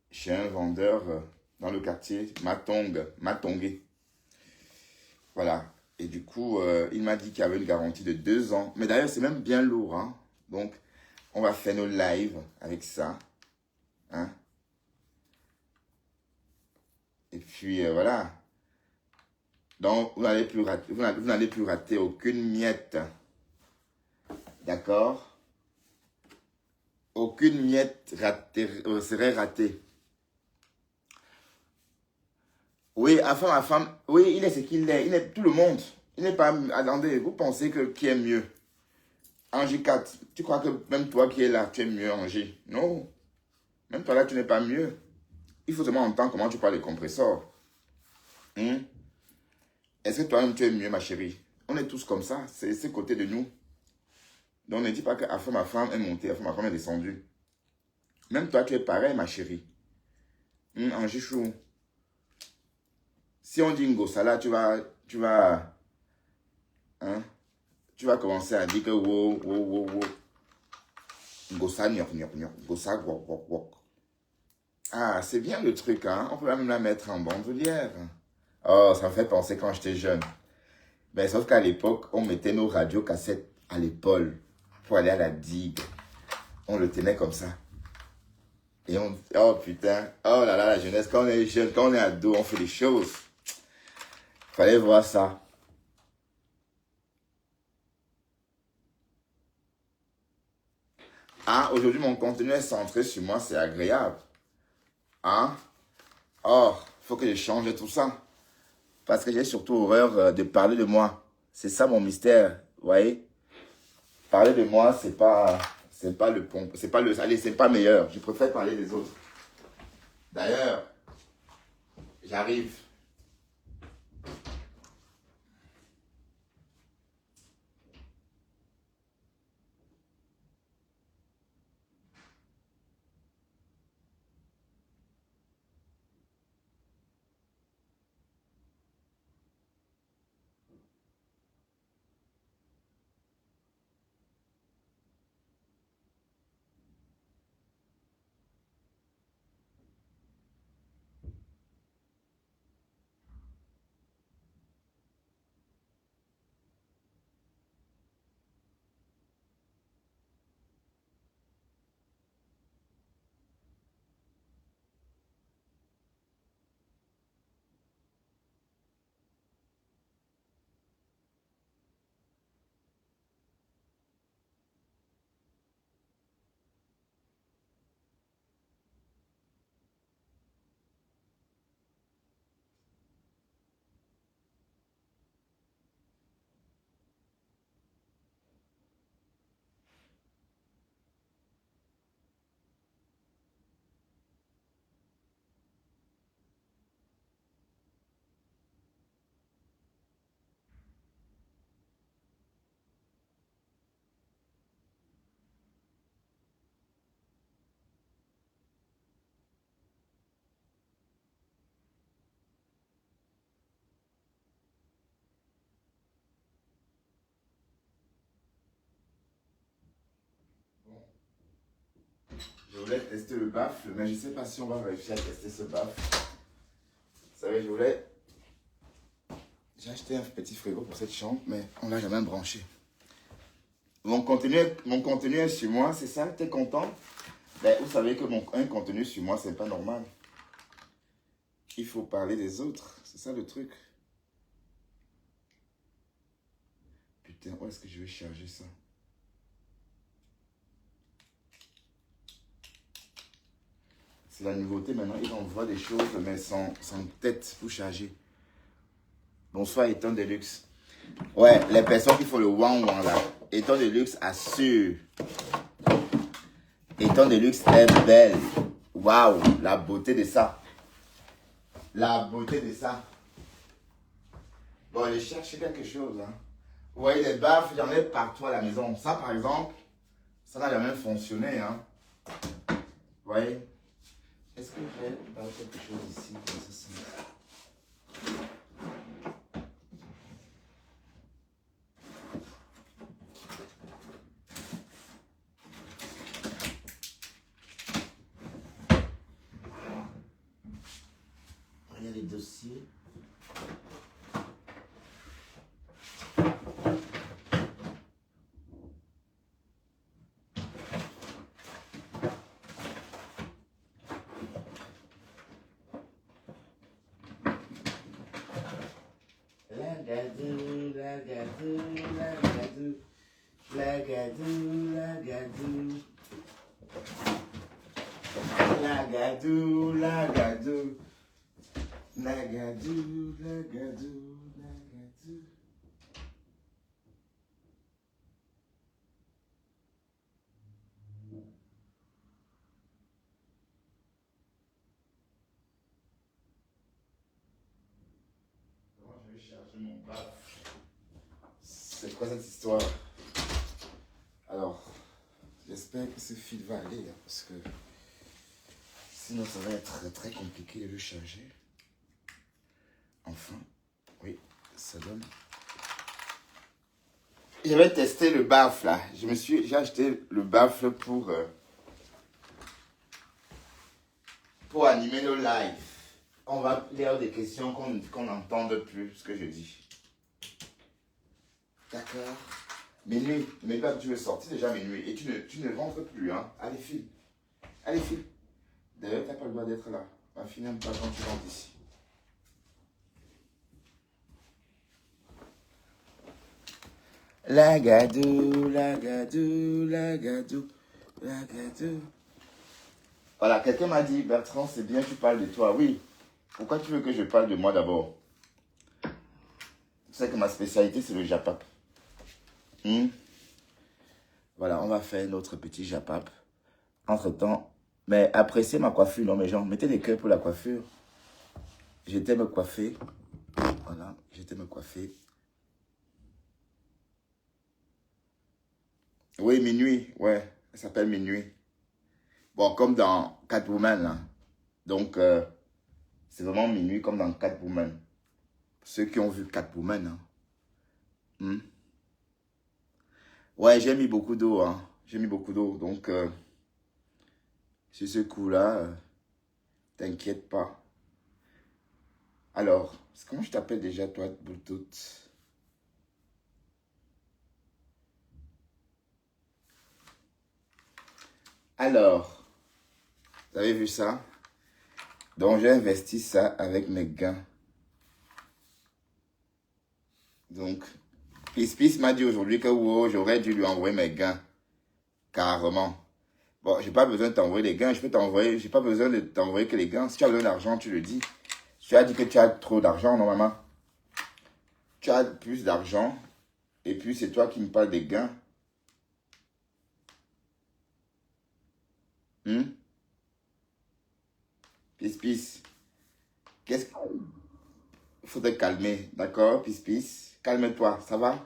chez un vendeur dans le quartier Matongé. Voilà. Et du coup, il m'a dit qu'il y avait une garantie de 2 ans. Mais d'ailleurs, c'est même bien lourd. Hein? Donc, on va faire nos lives avec ça. Hein? Et puis, voilà. Donc, vous n'allez plus rater aucune miette. D'accord? Aucune miette serait ratée. Oui, à femme, oui, il est ce qu'il est. Il est tout le monde. Il n'est pas... Attendez, vous pensez que qui est mieux? Angie 4, tu crois que même toi qui es là, tu es mieux, Angie? Non. Même toi là, tu n'es pas mieux. Il faut seulement entendre comment tu parles des compresseurs. Est-ce que toi-même tu es mieux, ma chérie? On est tous comme ça. C'est ce côté de nous. Donc ne dis pas que ma femme est montée, ma femme est descendue. Même toi, tu es pareil, ma chérie. Angie Chou. Si on dit Ngosala, tu vas commencer à dire que wow. Ngosa nyok, Ngosa wok. Ah, c'est bien le truc, hein. On peut même la mettre en bandoulière. Oh, ça me fait penser quand j'étais jeune. Mais sauf qu'à l'époque, on mettait nos radiocassettes à l'épaule pour aller à la digue. On le tenait comme ça. Et on... Oh putain. Oh là là, la jeunesse. Quand on est jeune, quand on est ado, on fait des choses. Fallait voir ça. Ah, aujourd'hui, mon contenu est centré sur moi. C'est agréable. Hein? Or, il faut que je change tout ça. Parce que j'ai surtout horreur de parler de moi. C'est ça mon mystère. Vous voyez? Parler de moi, c'est pas le pont. Allez, c'est pas meilleur. Je préfère parler des autres. D'ailleurs, j'arrive. tester le baffle, mais je ne sais pas si on va réussir à tester ce baffle. Vous savez, j'ai acheté un petit frigo pour cette chambre, mais on ne l'a jamais branché. Mon contenu est sur moi, c'est ça? T'es content? Ben, vous savez que un contenu sur moi, c'est pas normal. Il faut parler des autres. C'est ça le truc. Putain, où est-ce que je vais charger ça? C'est la nouveauté maintenant. Il envoie des choses, mais sans tête pour charger. Bonsoir, Eton Deluxe. Ouais, les personnes qui font le wang-wang là. Eton Deluxe assure. Eton Deluxe est belle. Waouh, la beauté de ça. La beauté de ça. Bon, allez chercher quelque chose. Hein. Vous voyez, les baffes, il y en a partout à la maison. Ça, par exemple, ça n'a jamais fonctionné. Hein. Vous voyez? Est-ce que j'ai quelque chose ici dans ce sens? Il y a les dossiers. Lagadou, lagadou, lagadou, lagadou, lagadou. Lagadou, lagadou. Lagadou, lagadou, lagadou. Comment je vais chercher mon baffle? C'est quoi cette histoire? Alors, j'espère que ce fil va aller, hein, parce que sinon ça va être très compliqué de le charger. Enfin, oui, ça donne. J'avais testé le baffle là. J'ai acheté le baffle pour animer le live. On va lire des questions qu'on n'entende plus ce que je dis. D'accord. Minuit. Mais là, tu veux sortir déjà minuit. Et tu ne rentres plus. Hein. Allez, file. Allez, file. D'ailleurs, tu n'as pas le droit d'être là. Ma fille n'aime pas quand tu rentres ici. Lagadou, lagadou, lagadou, lagadou. Voilà, quelqu'un m'a dit, Bertrand, c'est bien, tu parles de toi. Oui. Pourquoi tu veux que je parle de moi d'abord? Tu sais que ma spécialité, c'est le japap. Voilà, on va faire notre petit japap. Entre-temps, mais appréciez ma coiffure, non, mes gens. Mettez des cœurs pour la coiffure. J'étais me coiffer. Voilà, j'étais me coiffer. Oui, minuit, ouais, ça s'appelle minuit. Bon, comme dans Catwoman, là. Donc, c'est vraiment minuit comme dans Catwoman. Ceux qui ont vu Catwoman, hein. Ouais, j'ai mis beaucoup d'eau, hein. J'ai mis beaucoup d'eau, donc, sur ce coup-là, t'inquiète pas. Alors, comment je t'appelle déjà, toi, Bluetooth? Alors, vous avez vu ça? Donc, j'ai investi ça avec mes gains. Donc, Peace m'a dit aujourd'hui que wow, j'aurais dû lui envoyer mes gains. Carrément. Bon, j'ai pas besoin de t'envoyer les gains. Je peux t'envoyer, j'ai pas besoin de t'envoyer que les gains. Si tu as besoin d'argent, tu le dis. Tu as dit que tu as trop d'argent, non, maman? Tu as plus d'argent. Et puis, c'est toi qui me parles des gains. Peace. Qu'est-ce qu'il faut te calmer, d'accord? Peace. Calme-toi, ça va?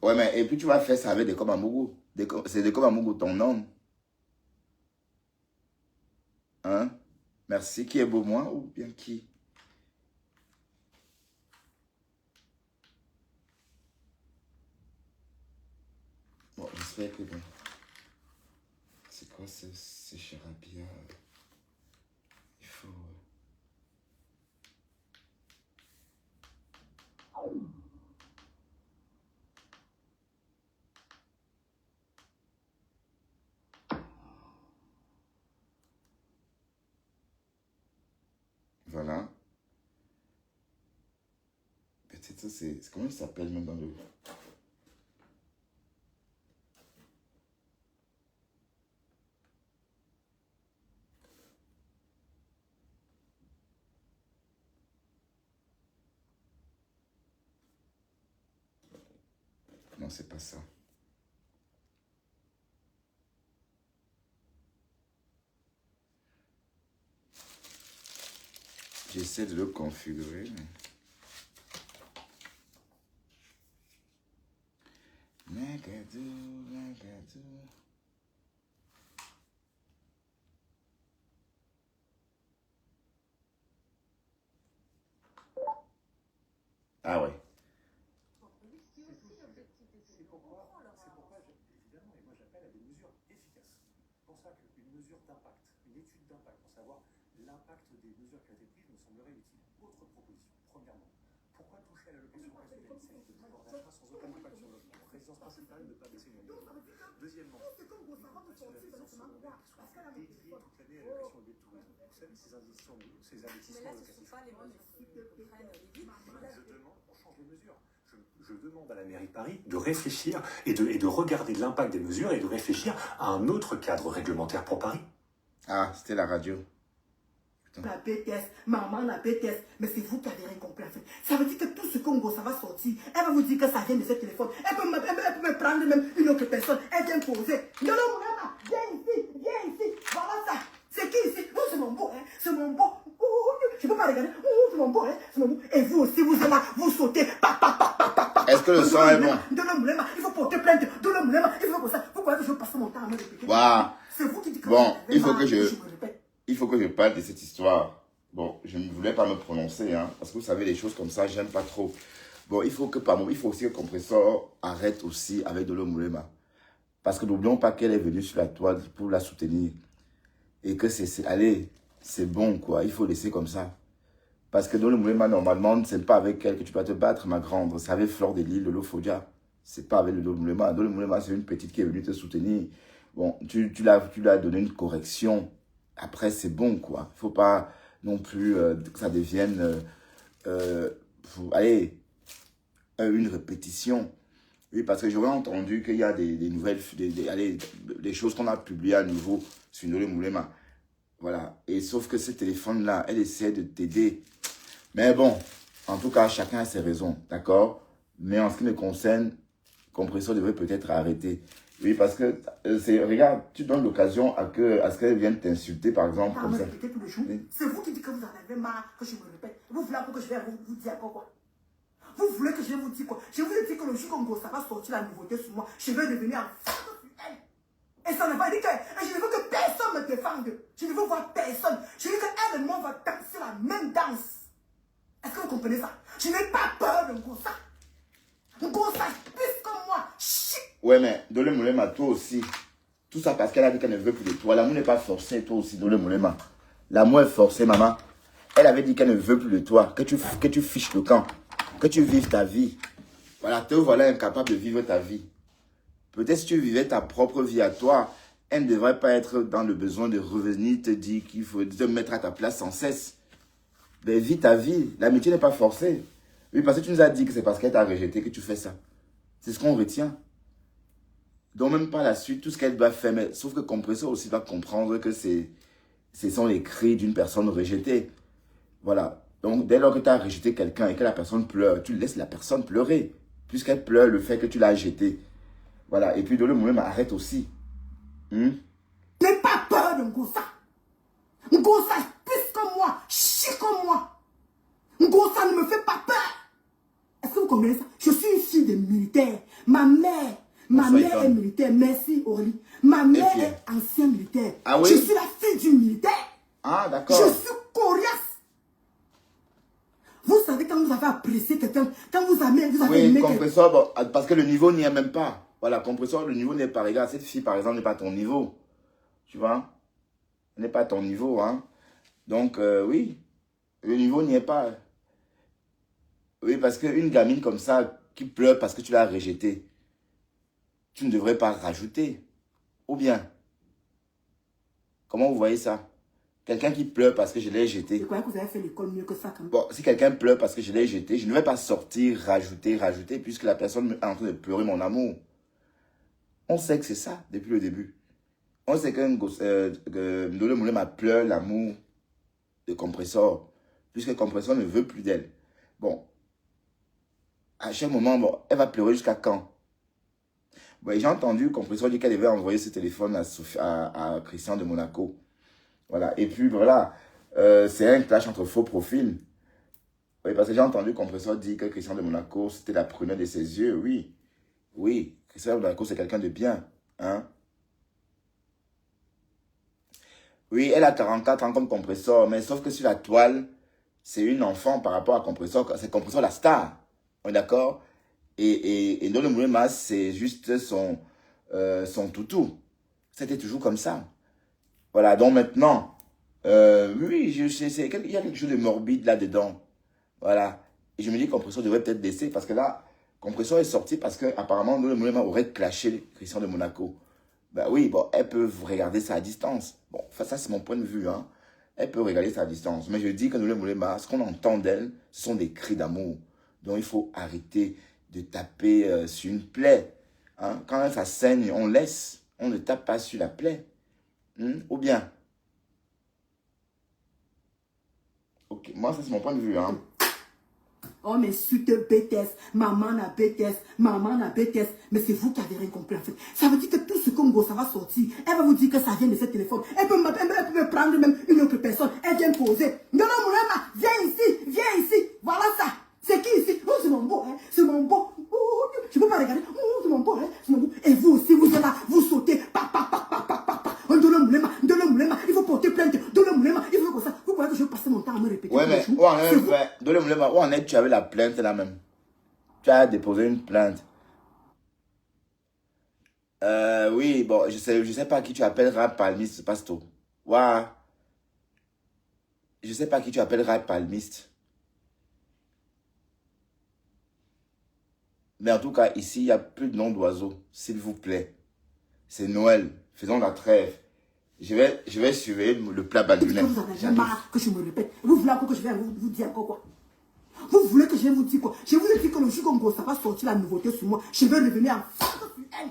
Ouais, mais et puis tu vas faire ça avec des Komamougou. C'est des Komamougou ton nom. Hein? Merci. Qui est beau, moi ou bien qui? Bon, j'espère que bon. pourquoi ce charabia, il faut... Voilà. Peut-être c'est... Comment il s'appelle même dans le... Non, c'est pas ça. J'essaie de le configurer. Magadou, magadou. Ah ouais. C'est pourquoi, évidemment, et moi j'appelle à des mesures efficaces. C'est pour ça qu'une mesure d'impact, une étude d'impact, pour savoir l'impact des mesures qui ont été prises me semblerait utile. Autre proposition, premièrement, pourquoi toucher à l'allocation présidentielle de pouvoir d'achat sans aucun impact sur le logement? Résidence principale, ne pas baisser les loyers. Deuxièmement, une augmentation d'investissements immobiliers qui soit dédiée toute l'année à l'allocation de tourisme. Vous savez, ces investissements locatifs. Je demande, on change les mesures. Je demande à la mairie de Paris de réfléchir et de regarder l'impact des mesures et de réfléchir à un autre cadre réglementaire pour Paris. Ah, c'était la radio. La BTS, maman la BTS, mais c'est vous qui avez rien compris en fait. Ça veut dire que tout ce Congo, ça va sortir. Elle va vous dire que ça vient de ce téléphone. Elle peut me prendre même une autre personne. Elle vient poser. Yolo Mourama, viens ici. Voilà ça. C'est qui ici? Oh, c'est mon beau, hein. C'est mon beau. Je peux pas regarder. Oh, c'est mon beau, hein. C'est mon beau. Et vous aussi, vous êtes là, vous sautez. Est-ce que le son est bon? Il faut porter plainte. De l'homme, il faut que ça. Vous croyez que je passe mon temps à me répéter? Waouh. C'est vous qui dites que bon, il faut que je parle de cette histoire. Bon, je ne voulais pas me prononcer, hein, parce que vous savez, les choses comme ça, j'aime pas trop. Bon, il faut aussi que le compresseur arrête aussi avec Dolo Moulema. Parce que n'oublions pas qu'elle est venue sur la toile pour la soutenir. Et que allez, c'est bon, quoi. Il faut laisser comme ça. Parce que Dolo Moulema, normalement, c'est pas avec elle que tu vas te battre, ma grande. C'est avec Fleur de Lille, Lolo Fodia. C'est pas avec Dolo Moulema. Dolo Moulema, c'est une petite qui est venue te soutenir. Bon, tu lui as donné une correction. Après, c'est bon, quoi. Il ne faut pas non plus que ça devienne une répétition. Oui, parce que j'aurais entendu qu'il y a des nouvelles, des choses qu'on a publiées à nouveau sur Dolo Moulema. Voilà. Et sauf que ce téléphone-là, elle essaie de t'aider. Mais bon, en tout cas, chacun a ses raisons, d'accord? Mais en ce qui me concerne, Compresseur devrait peut-être arrêter. Oui, parce que, regarde, tu donnes l'occasion à ce qu'elle vienne t'insulter, par exemple, comme ça. Oui. C'est vous qui dites que vous en avez marre que je me répète. Vous voulez que je vais vous dire quoi? Vous voulez que je vous dise quoi? Je vous ai dit que le jour Congo, ça va sortir la nouveauté sur moi. Je vais devenir un femme sur elle. Et ça ne va dire que je ne veux que personne me défende. Je ne veux voir personne. Je veux qu'elle et moi, on va danser la même danse. Est-ce que vous comprenez ça? Je n'ai pas peur de Ngossa. Ngossa, plus comme moi. Ouais, mais Dolo Moulema, toi aussi. Tout ça parce qu'elle a dit qu'elle ne veut plus de toi. L'amour n'est pas forcé, toi aussi, Dolo Moulema. L'amour est forcé, maman. Elle avait dit qu'elle ne veut plus de toi. Que tu fiches le camp. Que tu vives ta vie. Voilà, te voilà incapable de vivre ta vie. Peut-être si tu vivais ta propre vie à toi, elle ne devrait pas être dans le besoin de revenir te dire qu'il faut te mettre à ta place sans cesse. Mais vis ta vie. L'amitié n'est pas forcée. Oui, parce que tu nous as dit que c'est parce qu'elle t'a rejeté que tu fais ça. C'est ce qu'on retient. Donc même par la suite, tout ce qu'elle doit faire, mais, sauf que Compresseur aussi doit comprendre que ce sont les cris d'une personne rejetée. Voilà. Donc dès lors que tu as rejeté quelqu'un et que la personne pleure, tu laisses la personne pleurer. Puisqu'elle pleure le fait que tu l'as jeté. Voilà. Et puis Dolo Moulema arrête aussi. N'aie pas peur de Ngossa. Ngossa est plus comme moi, chic comme moi. Ngossa ne me fait pas peur. Est-ce que vous comprenez ça? Je suis une fille de militaire. Ma mère est militaire. Merci, Orly. Ma mère est ancien militaire. Ah oui? Je suis la fille du militaire. Ah, d'accord. Je suis coriace. Vous savez, quand vous avez apprécié quelqu'un, quand vous avez aimé Compresseur, bon, parce que le niveau n'y est même pas. Voilà, Compresseur, le niveau n'est pas. Regarde, cette fille, par exemple, n'est pas à ton niveau. Tu vois? On n'est pas à ton niveau, hein. Donc, oui, le niveau n'y est pas. Oui, parce qu'une gamine comme ça, qui pleure parce que tu l'as rejetée, tu ne devrais pas rajouter. Ou bien, comment vous voyez ça? Quelqu'un qui pleure parce que je l'ai jeté. Je croyais que vous avez fait l'école mieux que ça quand même. Bon, si quelqu'un pleure parce que je l'ai jeté, je ne vais pas sortir, rajouter, puisque la personne est en train de pleurer mon amour. On sait que c'est ça depuis le début. On sait qu'un gosse, Ndolo Moulema pleure l'amour de Compressor, puisque Compressor ne veut plus d'elle. Bon, à chaque moment, bon, elle va pleurer jusqu'à quand? Bon, j'ai entendu Compressor dire qu'elle devait envoyer ce téléphone à Christian de Monaco. Voilà, et puis voilà, c'est un clash entre faux profils. Oui, parce que j'ai entendu Compressor dire que Christian de Monaco, c'était la prunelle de ses yeux, oui. Oui, Christian de Monaco, c'est quelqu'un de bien, hein. Oui, elle a 44 ans comme Compressor, mais sauf que sur la toile, c'est une enfant par rapport à Compressor, c'est Compressor la star, on est d'accord? Et Ndolo Moulema, c'est juste son toutou. C'était toujours comme ça. Voilà, donc maintenant, oui, je sais, il y a quelque chose de morbide là-dedans. Voilà. Et je me dis que Compressor devrait peut-être laisser, parce que là, Compressor est sorti parce qu'apparemment, Ndolo Moulema aurait clashé Christian de Monaco. Ben oui, bon, elles peuvent regarder ça à distance. Bon, enfin, ça, c'est mon point de vue, hein. Elles peuvent regarder ça à distance. Mais je dis que Ndolo Moulema, ce qu'on entend d'elle, ce sont des cris d'amour. Donc, il faut arrêter de taper sur une plaie. Hein. Quand ça saigne, on laisse. On ne tape pas sur la plaie. Ou bien. Ok, moi, ça, c'est mon point de vue, hein. Oh, mais suite BTS, maman n'a BTS, maman n'a BTS. Mais c'est vous qui avez rien compris en fait. Ça veut dire que tout ce Congo, ça va sortir. Elle va vous dire que ça vient de ce téléphone. Elle peut me prendre même une autre personne. Elle vient poser. Non, non, Moulema, viens ici. Voilà ça. C'est qui ici? Oh, c'est mon beau, hein. C'est mon beau. Oh, je peux pas regarder. Oh, c'est mon beau, hein. C'est mon beau. Et vous aussi, vous êtes là, vous sautez. Ndolo Moulema, il faut porter plainte. Ndolo Moulema, il faut comme ça. Vous croyez que je vais passer mon temps à me répéter? Ouais, mais Ndolo Moulema, où en est tu avais la plainte là même? Tu as déposé une plainte. Oui, bon, je sais pas qui tu appelles rap palmiste, Pasto. Ouais. Je sais pas qui tu appelles rap palmiste. Mais en tout cas, ici, il n'y a plus de nom d'oiseau, s'il vous plaît. C'est Noël. Faisons la trêve. Je vais surveiller le plat badounet. Vous en avez marre que je me répète. Vous voulez encore que je vienne vous dire encore quoi? Vous voulez que je vienne vous dire quoi? Je vous ai dit que le jour Congo, ça va sortir la nouveauté sur moi. Je vais revenir en face sur elle.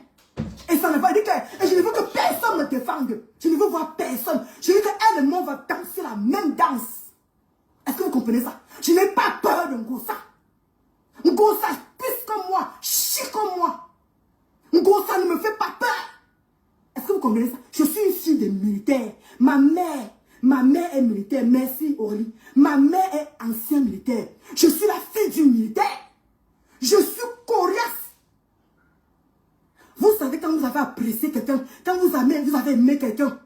Et ça ne va dire que... Et je ne veux que personne me défende. Je ne veux voir personne. Je veux qu'elle et moi, on va danser la même danse. Est-ce que vous comprenez ça? Je n'ai pas peur de Ngossa. Ngossa pisse comme moi, chie comme moi. Ngossa ne me fait pas peur. Est-ce que vous comprenez ça? Je suis une fille de militaire. Ma mère est militaire. Merci, Orly. Ma mère est ancien militaire. Je suis la fille du militaire. Je suis coriace. Vous savez, quand vous avez apprécié quelqu'un, quand vous avez aimé quelqu'un,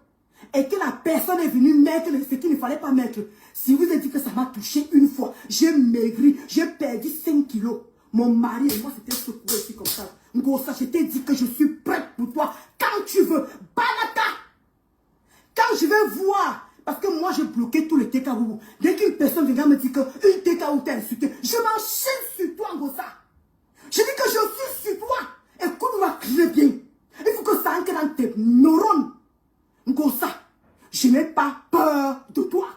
et que la personne est venue mettre ce qu'il ne fallait pas mettre, si vous avez dit que ça m'a touché une fois, j'ai maigri, j'ai perdu 5 kilos. Mon mari et moi, c'était secoué ici comme ça. Ngossa, je t'ai dit que je suis prête pour toi. Quand tu veux, Banata. Quand je vais voir, parce que moi, j'ai bloqué tous les TKO. Dès qu'une personne vient me dire qu'une TKO t'a insulté, je m'enchaîne sur toi, Ngossa. Je dis que je suis sur toi. Écoute-moi très bien. Il faut que ça entre dans tes neurones. Ngossa, je n'ai pas peur de toi.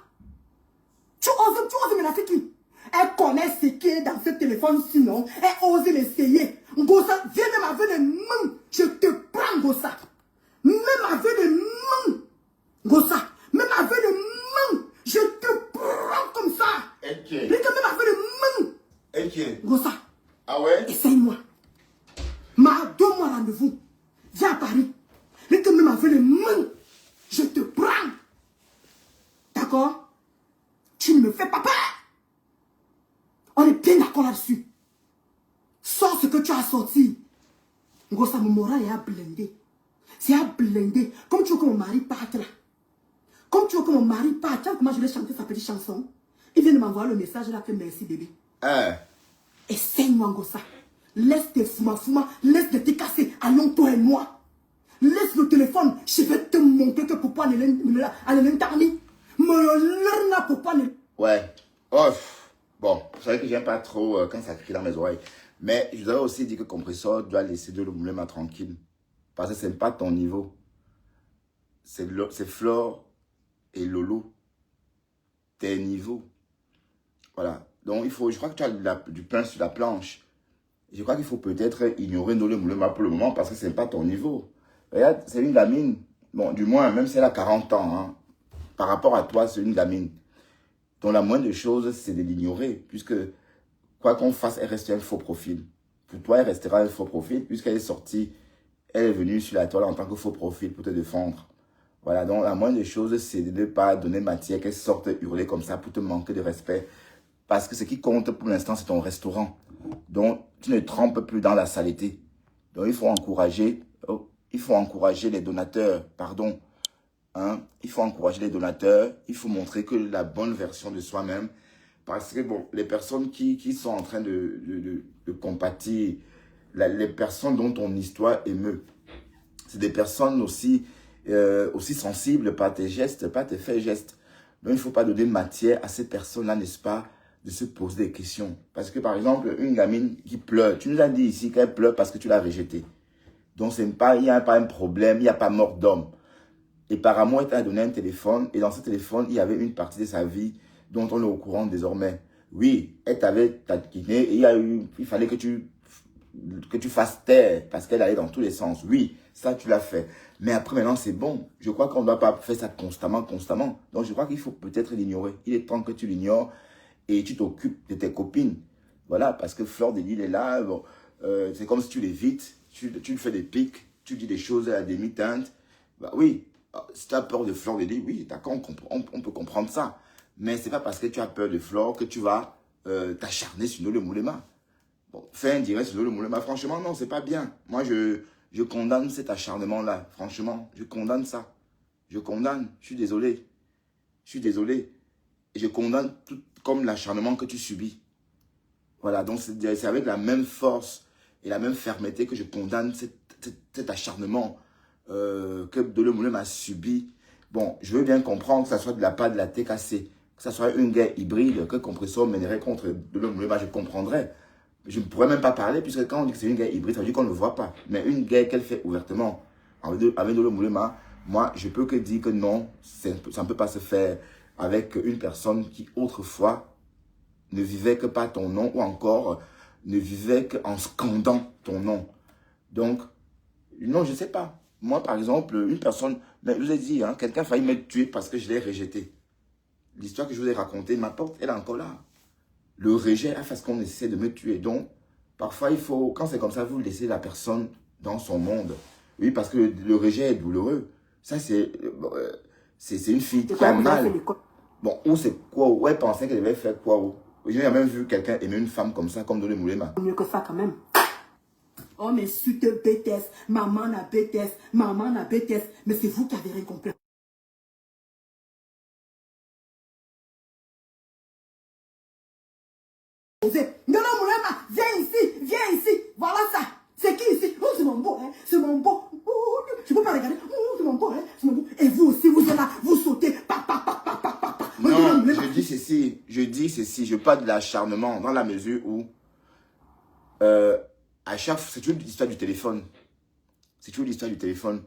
Tu oses menacer qui? Elle connaît ce qui est dans ce téléphone, sinon elle ose l'essayer. Ngossa, viens même avec les mains. Je te prends, Ngossa. Même avec les mains. Ngossa, même avec les mains. Je te prends comme ça. Ok. Même avec les mains. Ok. Ngossa. Ah ouais? Essaye-moi. Donne-moi rendez-vous. Viens à Paris. Même avec les mains. Je te prends. D'accord? Tu ne me fais pas peur. On est bien d'accord là-dessus. Sors ce que tu as sorti. Ngossa, mon moral est à blinder. C'est à blinder. Comme tu veux que mon mari parte là. Comme tu veux que mon mari parte. Comment je vais chanter sa petite chanson. Il vient de m'envoyer le message là que merci bébé. Essaye-moi, Ngossa. Laisse tes fuma, laisse de te casser. Allons toi et moi. Laisse le téléphone. Je vais te montrer que pourquoi elle est tarni. Ouais. Oh, bon, vous savez que j'aime pas trop quand ça crie dans mes oreilles. Mais je dois aussi dire que Compressor doit laisser de l'Omulema tranquille. Parce que ce n'est pas ton niveau. C'est Flore et Lolo. Tes niveaux. Voilà. Donc, je crois que tu as du pain sur la planche. Je crois qu'il faut peut-être ignorer l'Omulema pour le moment parce que ce n'est pas ton niveau. Regarde, c'est une gamine. Bon, du moins, même si elle a 40 ans, hein, par rapport à toi, c'est une gamine. Donc, la moindre des choses, c'est de l'ignorer. Puisque, quoi qu'on fasse, elle reste un faux profil. Pour toi, elle restera un faux profil puisqu'elle est sortie. Elle est venue sur la toile en tant que faux profil pour te défendre. Voilà, donc la moindre des choses, c'est de ne pas donner matière qu'elle sorte hurler comme ça pour te manquer de respect. Parce que ce qui compte pour l'instant, c'est ton restaurant. Donc, tu ne trempes plus dans la saleté. Donc, il faut encourager les donateurs, pardon. Hein? Il faut encourager les donateurs. Il faut montrer que la bonne version de soi-même. Parce que, bon, les personnes qui sont en train de compatir, les personnes dont ton histoire émeut, c'est des personnes aussi sensibles par tes gestes, par tes faits et gestes. Donc, il ne faut pas donner matière à ces personnes-là, n'est-ce pas, de se poser des questions. Parce que, par exemple, une gamine qui pleure, tu nous as dit ici qu'elle pleure parce que tu l'as rejetée. Donc, il n'y a pas un problème, il n'y a pas mort d'homme. Et par amour, elle t'a donné un téléphone, et dans ce téléphone, il y avait une partie de sa vie dont on est au courant désormais. Oui, elle t'avait taquiné, et il fallait que tu fasses taire, parce qu'elle allait dans tous les sens. Oui, ça, tu l'as fait. Mais après, maintenant, c'est bon. Je crois qu'on ne doit pas faire ça constamment. Donc, je crois qu'il faut peut-être l'ignorer. Il est temps que tu l'ignores et tu t'occupes de tes copines. Voilà, parce que Flore de Lille est là. Bon, c'est comme si tu l'évites. Tu lui fais des pics. Tu dis des choses à la demi-teinte. Bah oui, si tu as peur de Flore de Lille, oui, d'accord, on peut comprendre ça. Mais ce n'est pas parce que tu as peur de Flore que tu vas t'acharner sur le Moulema. Bon, fais un direct sur le Moulema. Franchement, non, c'est pas bien. Moi, je condamne cet acharnement-là. Franchement, je condamne ça. Je condamne. Je suis désolé. Et je condamne tout comme l'acharnement que tu subis. Voilà, donc c'est avec la même force et la même fermeté que je condamne cet acharnement que Dolo Moulema a subi. Bon, je veux bien comprendre que ça soit de la part de la TKC, que ça soit une guerre hybride que Compressor mènerait contre Dolo Moulema, je comprendrais. Je ne pourrais même pas parler, puisque quand on dit que c'est une guerre hybride, ça veut dire qu'on ne le voit pas. Mais une guerre qu'elle fait ouvertement avec Dolo Moulema, moi, je peux que dire que non, ça ne peut pas se faire avec une personne qui, autrefois, ne vivait que par ton nom, ou encore ne vivait qu'en scandant ton nom. Donc, non, je ne sais pas. Moi, par exemple, une personne, mais je vous ai dit, hein, quelqu'un a failli me tuer parce que je l'ai rejeté. L'histoire que je vous ai racontée, ma porte, elle est encore là. Le rejet a fait ce qu'on essaie de me tuer. Donc, parfois, il faut, quand c'est comme ça, vous laissez la personne dans son monde. Oui, parce que le rejet est douloureux. Ça, c'est une fille qui a mal. Bon, ou c'est quoi? Ou elle pensait qu'elle devait faire quoi? J'ai même vu quelqu'un aimer une femme comme ça, comme Dolo Moulema. Mieux que ça, quand même. Oh, mais tu te BTS. Maman n'a BTS. Maman n'a BTS. Mais c'est vous qui avez rien compris. Dolo Moulema, viens ici. Voilà ça. C'est qui ici? Oh, c'est mon beau, hein. C'est mon beau. Oh, je peux pas regarder. Oh, c'est mon beau, hein. C'est mon beau. Et vous aussi, vous êtes là, vous sautez. Non, je dis ceci, je parle de l'acharnement dans la mesure où à chaque fois, c'est toujours l'histoire du téléphone. C'est toujours l'histoire du téléphone.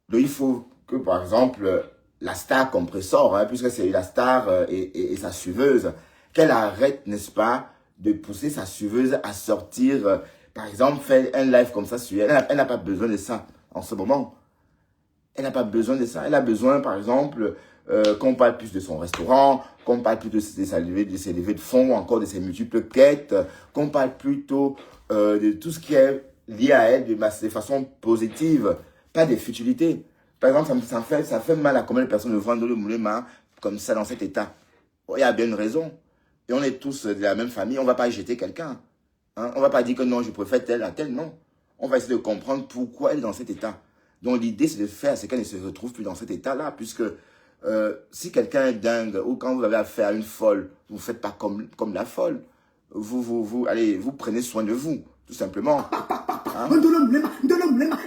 Donc il faut que, par exemple, la star Compressor, hein, puisque c'est la star et sa suiveuse, qu'elle arrête, n'est-ce pas, de pousser sa suiveuse à sortir, par exemple, faire un live comme ça sur elle. Elle n'a pas besoin de ça en ce moment. Elle n'a pas besoin de ça. Elle a besoin, par exemple, qu'on parle plus de son restaurant, qu'on parle plus de ses levées de fonds, ou encore de ses multiples quêtes, qu'on parle plutôt de tout ce qui est lié à elle de façon positive, pas des futilités. Par exemple, ça fait mal à combien de personnes le voient dans le Moulema comme ça, dans cet état. Bon, il y a bien une raison. Et on est tous de la même famille, on ne va pas jeter quelqu'un. Hein? On ne va pas dire que non, je préfère tel à tel, non. On va essayer de comprendre pourquoi elle est dans cet état. Donc l'idée, c'est de faire ce qu'elle ne se retrouve plus dans cet état-là, puisque si quelqu'un est dingue, ou quand vous avez affaire à une folle, vous ne faites pas comme la folle. Vous prenez soin de vous, tout simplement. Hein?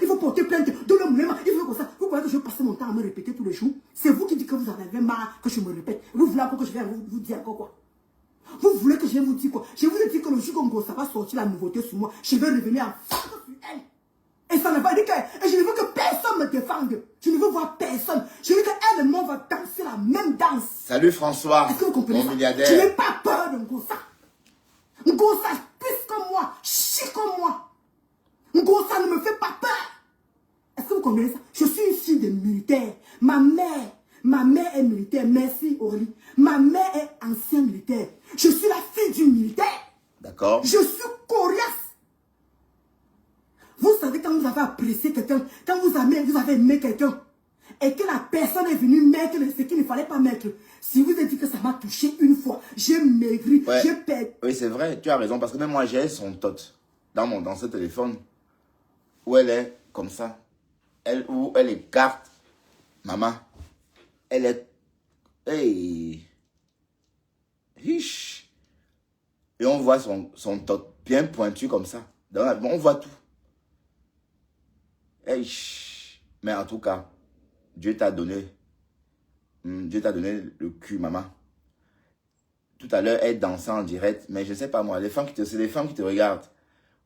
Il faut porter plainte. Il faut comme ça. Vous croyez que je vais passer mon temps à me répéter tous les jours? C'est vous qui dites que vous en avez marre que je me répète. Vous voulez encore que je vienne vous dire encore quoi? Vous voulez que je vienne vous dire quoi? Je vous ai dit que le jour Congo, ça va sortir la nouveauté sur moi. Je vais revenir en face sur elle. Et ça ne va dire que... Et je ne veux que personne me défende. Je ne veux voir personne. Je veux qu'elle et moi, on va danser la même danse. Salut François, Est-ce que vous comprenez mon ça? milliardaire. Je n'ai pas peur de Ngossa. Ngossa pisse comme moi, chie comme moi. Ngossa ne me fait pas peur. Est-ce que vous comprenez ça? Je suis une fille de militaire. Ma mère est militaire. Merci Aurélie. Ma mère est ancien militaire. Je suis la fille du militaire. D'accord. Je suis coriace. Vous savez quand vous avez apprécié quelqu'un, quand vous avez aimé quelqu'un, et que la personne est venue mettre ce qu'il ne fallait pas mettre. Si vous avez dit que ça m'a touché une fois, j'ai maigri, Ouais. j'ai perdu. Oui, c'est vrai, tu as raison, parce que même moi, j'ai son tot dans ce téléphone, où elle est comme ça. Où elle écarte. Maman, elle est... Hey. Hiche. Et on voit son tot bien pointu comme ça. On voit tout. Hey. Mais en tout cas, Dieu t'a donné le cul, maman. Tout à l'heure, elle dansait en direct, mais je ne sais pas moi, c'est les femmes qui te regardent.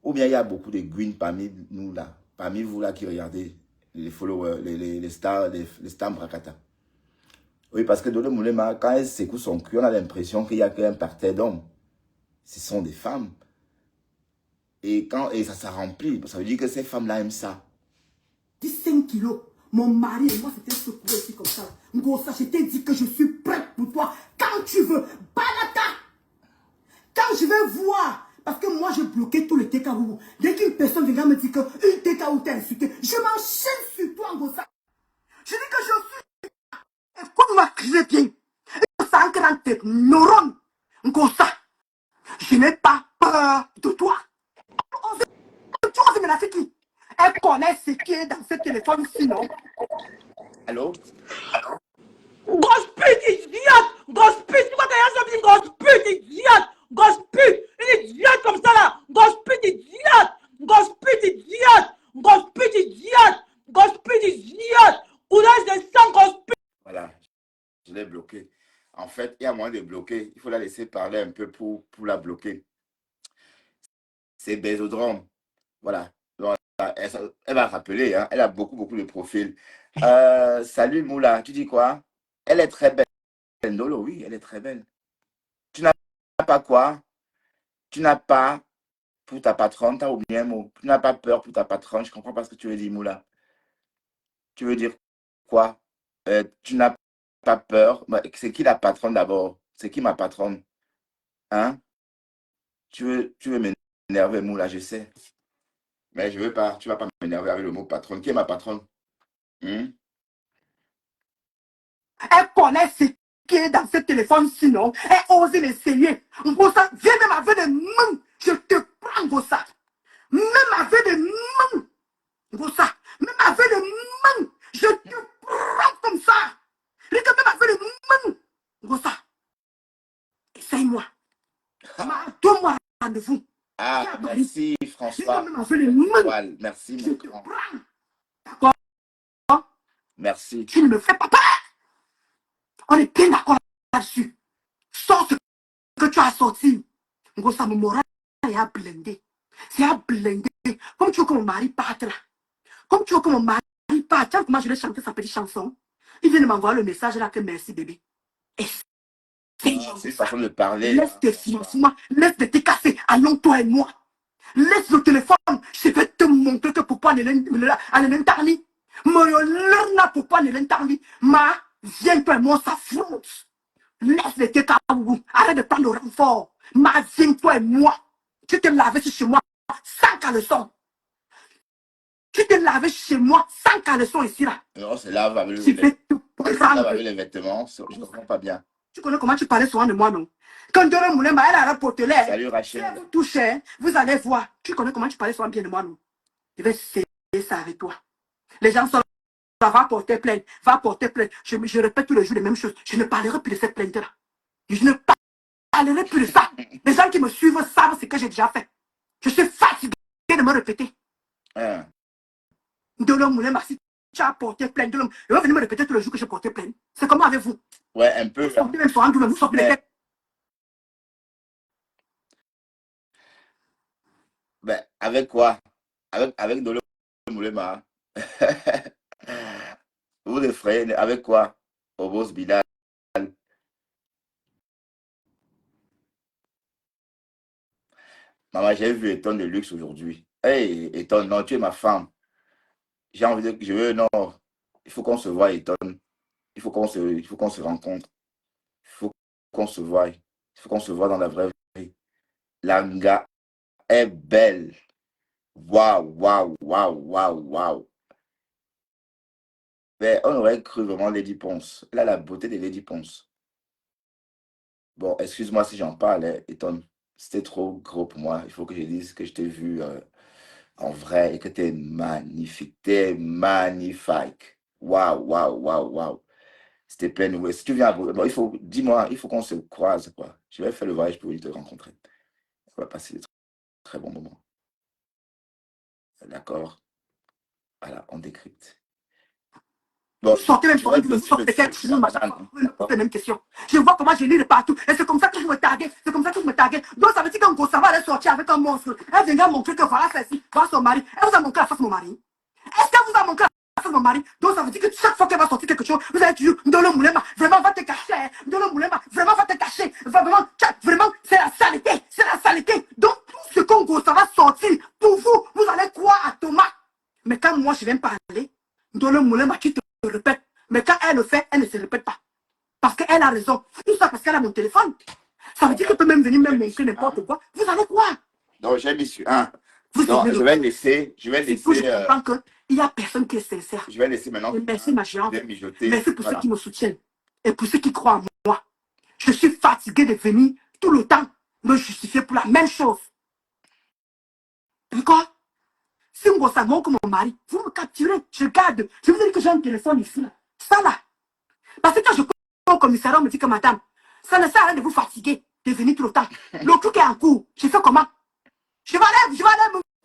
Ou bien il y a beaucoup de green parmi nous là, parmi vous là qui regardez les followers, les stars Brakata. Oui, parce que Dodo Moulema, quand elle secoue son cul, on a l'impression qu'il n'y a qu'un parterre d'hommes. Ce sont des femmes. Et ça remplit, ça veut dire que ces femmes-là aiment ça. 5 kilos. Mon mari et moi, c'était secoué aussi comme ça. Ngossa, je t'ai dit que je suis prête pour toi. Quand tu veux, Balata. Quand je vais voir, parce que moi, j'ai bloqué tout le TKO. Dès qu'une personne vient me dire qu'une TKO t'a insulté, je m'enchaîne sur toi, Ngossa. Je dis que je suis... Écoute-moi très bien. Ça ancre dans tes neurones. Ngossa, je n'ai pas peur de toi. Tu oses me la faire qui? Elle connaît ce qui est dans ce téléphone, sinon. Allô? Grosse pute idiote! Grosse pute, tu vois qu'elle a grosse pute idiote! Grosse pute! Une idiote comme ça là! Grosse pute idiote! Grosse pute idiote! Grosse pute idiote! Grosse pute idiote! Oulage de sang, grosse pute! Voilà, je l'ai bloqué. En fait, il y a moyen de bloquer. Il faut la laisser parler un peu pour la bloquer. C'est Bésodrome. Voilà. Donc, elle va rappeler, hein. Elle a beaucoup de profils. Salut Moula, tu dis quoi? Elle est très belle. Ndolo, oui, elle est très belle. Tu n'as pas quoi? Tu n'as pas pour ta patronne, tu as oublié un mot. Tu n'as pas peur pour ta patronne. Je comprends pas ce que tu veux dire, Moula. Tu veux dire quoi? Tu n'as pas peur. C'est qui la patronne d'abord? C'est qui ma patronne? Hein? Tu veux m'énerver, Moula, je sais. Mais je veux pas. Tu vas pas m'énerver avec le mot patronne. Qui est ma patronne? Hmm? Elle connaît ce qui est dans ce téléphone, sinon, elle ose l'essayer. Ngossa, viens même avec des mains. Je te prends, Ngossa. Même avec des mains. Ngossa, même avec des mains. Je te prends comme ça. Regarde, même avec des mains. Ngossa, essaye-moi. Donne-moi rendez-vous. Ah, merci François. Même avec les mains. Voilà, merci Je mon te grand. prends. D'accord? Merci. Tu ne me fais pas peur. On est bien d'accord là-dessus. Sors ce que tu as sorti. Ngossa, mon moral est à blender. C'est à blender. Comme tu veux que mon mari parte là. Comme tu veux que mon mari parte. Tiens, comment je vais chanter sa petite chanson. Il vient de m'envoyer le message là que merci bébé. Et C'est une façon de parler. laisse tes financements. Laisse de tes cafés. Allons toi et moi. Laisse le téléphone. Je vais te montrer que pourquoi ne l'entarni. Moi, pourquoi ne l'entarni. Ma, viens toi et moi, ça frotte. Laisse les TKO. Arrête de prendre le renfort. Ma, viens toi et moi. Tu te laves chez moi sans caleçon. Tu te laves chez moi sans caleçon ici là. Non, c'est lave avec Je vais te prendre. les vêtements. Je ne comprends pas bien. Tu connais comment tu parlais souvent de moi, non? Quand Dora Moulema, elle a rapporté l'air. Salut Si Rachel. elle vous touche, vous allez voir. Tu connais comment tu parlais souvent bien de moi, non? Je vais essayer ça avec toi. Les gens sont là, va porter plainte, va porter plainte. Je répète tous les jours les mêmes choses. Je ne parlerai plus de cette plainte-là. Je ne parlerai plus de ça. Les gens qui me suivent savent ce que j'ai déjà fait. Je suis fatigué de me répéter. Hein. De l'homme moulin, si tu as porté plainte de l'homme, il va venir me répéter tous les jours que je portais plainte. C'est comment avec vous? Ouais, un peu. Vous sortez même sur un double, vous sortez les têtes. Ben, avec quoi? Avec de l'eau moulema. Vous les frères, avec quoi? Obos Bilal. Maman, j'ai vu Eton de luxe aujourd'hui. Hey, Eton, non, tu es ma femme. J'ai envie de. Je veux, non. Il faut qu'on se voie, Eton. Il faut qu'on se rencontre. Il faut qu'on se voie. Il faut qu'on se voie dans la vraie vie. L'anga est belle. Waouh, waouh, waouh, waouh, waouh. Mais on aurait cru vraiment Lady Ponce. Elle a la beauté de Lady Ponce. Bon, excuse-moi si j'en parle, hein, Eton. C'était trop gros pour moi. Il faut que je dise que je t'ai vu en vrai et que tu es magnifique. Tu es magnifique. Waouh, waouh, waouh, waouh. C'était plein de... Si tu viens à... Bon, dis-moi, il faut qu'on se croise, quoi. Je vais faire le voyage pour venir te rencontrer. On va passer de très bons moments. D'accord? Voilà, on décrypte. Bon, Vous sortez même je sur vais un double, vous laisser sortez le les têtes, feu. sinon, machin, vous me posez les mêmes questions. Je vois comment je lis de partout. Et c'est comme ça que vous me taguez. C'est comme ça que vous me taguez. Donc, ça veut dire qu'un gros, ça va aller sortir avec un monstre. Elle viendra montrer que voilà, celle-ci, voilà son mari. Elle vous a montré la face de mon mari. Est-ce qu'elle vous a montré la face de mon mari? Donc, ça veut dire que chaque fois qu'elle va sortir quelque chose, vous allez toujours dans le moulin, vraiment, va te cacher. Hein. Dans le moulin, vraiment, va te cacher. Vraiment, vraiment, c'est la saleté. C'est la saleté. Donc, tout ce qu'un gros, ça va sortir. Pour vous, vous allez croire à Thomas. Mais quand moi, je viens parler, dans le moulin, qui te répète. Mais quand elle le fait, elle ne se répète pas. Parce qu'elle a raison. Tout ça parce qu'elle a mon téléphone. Ça veut dire qu'elle peut même venir même montrer n'importe quoi. Vous allez croire. Donc, j'ai mis sur un. Vous Donc, aimez je le vais laisser. Je vais C'est que je laisser. comprends qu'il n'y a personne qui est sincère. Je vais laisser maintenant. Et merci ma géante. Je vais mijoter. Merci pour Voilà. ceux qui me soutiennent. Et pour ceux qui croient en moi. Je suis fatigué de venir tout le temps me justifier pour la même chose. D'accord? Si on ça montre mon mari, vous me capturez, je garde. Je vous dis que j'ai un téléphone ici. Là. Ça là. Parce que quand je au commissariat, on me dit que madame, ça ne sert à rien de vous fatiguer, de venir tout le temps. Le truc est en cours. Je fais comment? Je vais aller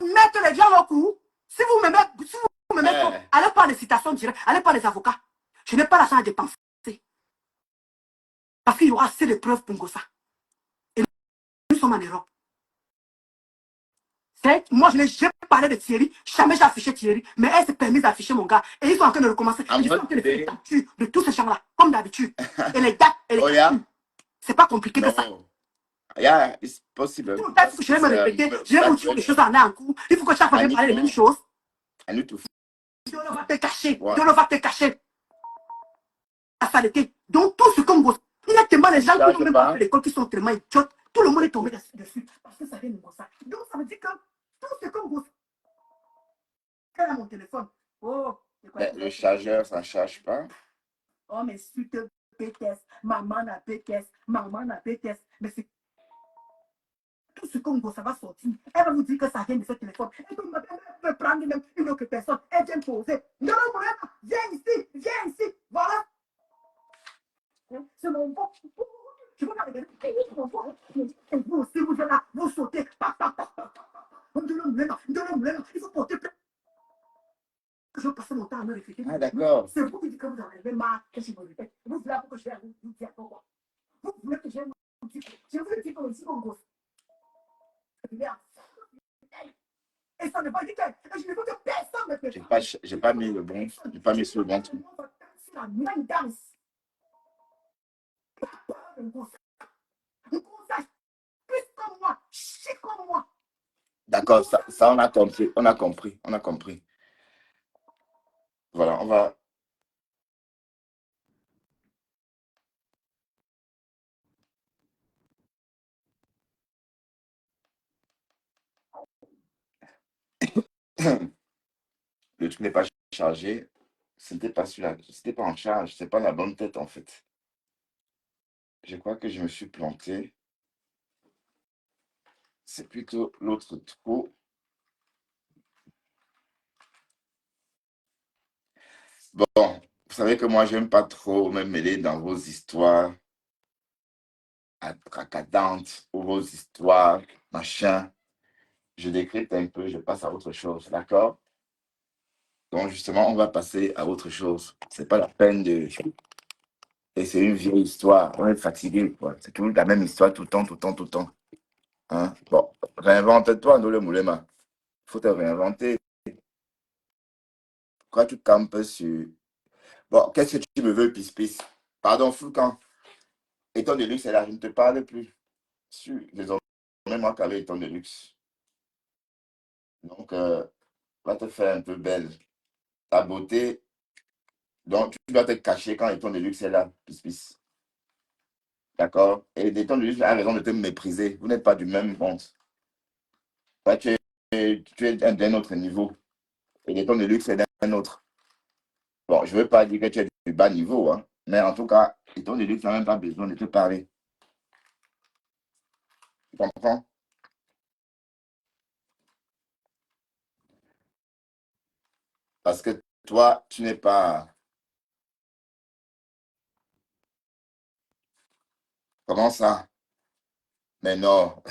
me mettre les gens au cours. Si vous me mettez, allez pas les citations directes, allez pas les avocats. Je n'ai pas l'argent à dépenser. Parce qu'il y aura assez de preuves pour ça. Et nous sommes en Europe. Moi, je n'ai jamais parlé de Thierry, jamais j'ai affiché Thierry, mais elle s'est permise d'afficher mon gars. Et ils sont en train de recommencer. Ils sont en train de faire les captures de tous ces gens-là, comme d'habitude. Et les dates et les captures. C'est pas compliqué que ça. Yeah, it's possible. Tout le temps, je vais me répéter, je vais vous dire les choses en cours. Il faut que chaque fois je parle les mêmes choses. Dieu va te cacher. Dieu va te cacher. La saleté. Donc, tout ce qu'on vous. Il y a tellement de gens qui n'ont même pas fait l'école qui sont tellement idiotes. Tout le monde est tombé dessus. Parce que ça vient de ça. Donc, ça veut dire que tout ce qu'on vous. Quel est mon téléphone? Oh, le chargeur, ça ne charge pas. Oh, mais suite BTS. Maman a BTS. Maman a BTS. Mais c'est. Tout ce qu'on vous, ça va sortir. Elle va vous dire que ça vient de ce téléphone. Elle peut prendre même une autre personne. Elle vient poser. Non, non, viens ici. Viens ici. Voilà. C'est mon bon. Je veux pas regarder. Et vous aussi, vous êtes là. Vous sautez. Il faut porter plainte. Je vais passer mon temps à me réfléchir. Ah, d'accord. C'est vous qui dites que vous en avez marre que je me répète. Vous voulez que je vienne vous dire pourquoi. Vous voulez que je vienne vous dire. Je vous dis que ici, mon gosse. Et ça ne va pas dire que je ne veux que personne me fait. J'ai pas mis le bon. J'ai pas mis sur le bon truc. C'est la même danse. Un gosse plus comme moi, chic comme moi. D'accord, ça on a compris. On a compris. On a compris. Voilà, on va. Le truc n'est pas chargé. C'était pas celui-là. C'était pas en charge. C'est pas la bonne tête en fait. Je crois que je me suis planté. C'est plutôt l'autre trou. Bon, vous savez que moi, j'aime pas trop me mêler dans vos histoires atracadantes ou vos histoires, machin. je décrypte un peu, je passe à autre chose, d'accord? Donc, justement, on va passer à autre chose. C'est pas la peine de... Et c'est une vieille histoire, on est fatigué, quoi. C'est toujours la même histoire tout le temps, tout le temps, tout le temps. Hein? Bon, réinvente-toi, nous le moulema. Il faut te réinventer. Quand tu campes sur... Bon, qu'est-ce que tu me veux, pis-pis? Pardon, Foucan. Étant de luxe, là, je ne te parle plus. Désormais, moi, qu'avec étant de luxe. Donc, va te faire un peu belle. Ta beauté, donc tu dois te cacher quand étant de luxe est là, pis-pis. D'accord? Et étant de luxe a raison de te mépriser. Vous n'êtes pas du même monde. Toi, tu es d'un autre niveau. Et l'éton de luxe est d'un autre. Bon, je ne veux pas dire que tu es du bas niveau, hein, mais en tout cas, l'éton de luxe n'a même pas besoin de te parler. Tu comprends? Parce que toi, tu n'es pas... Comment ça? Mais non.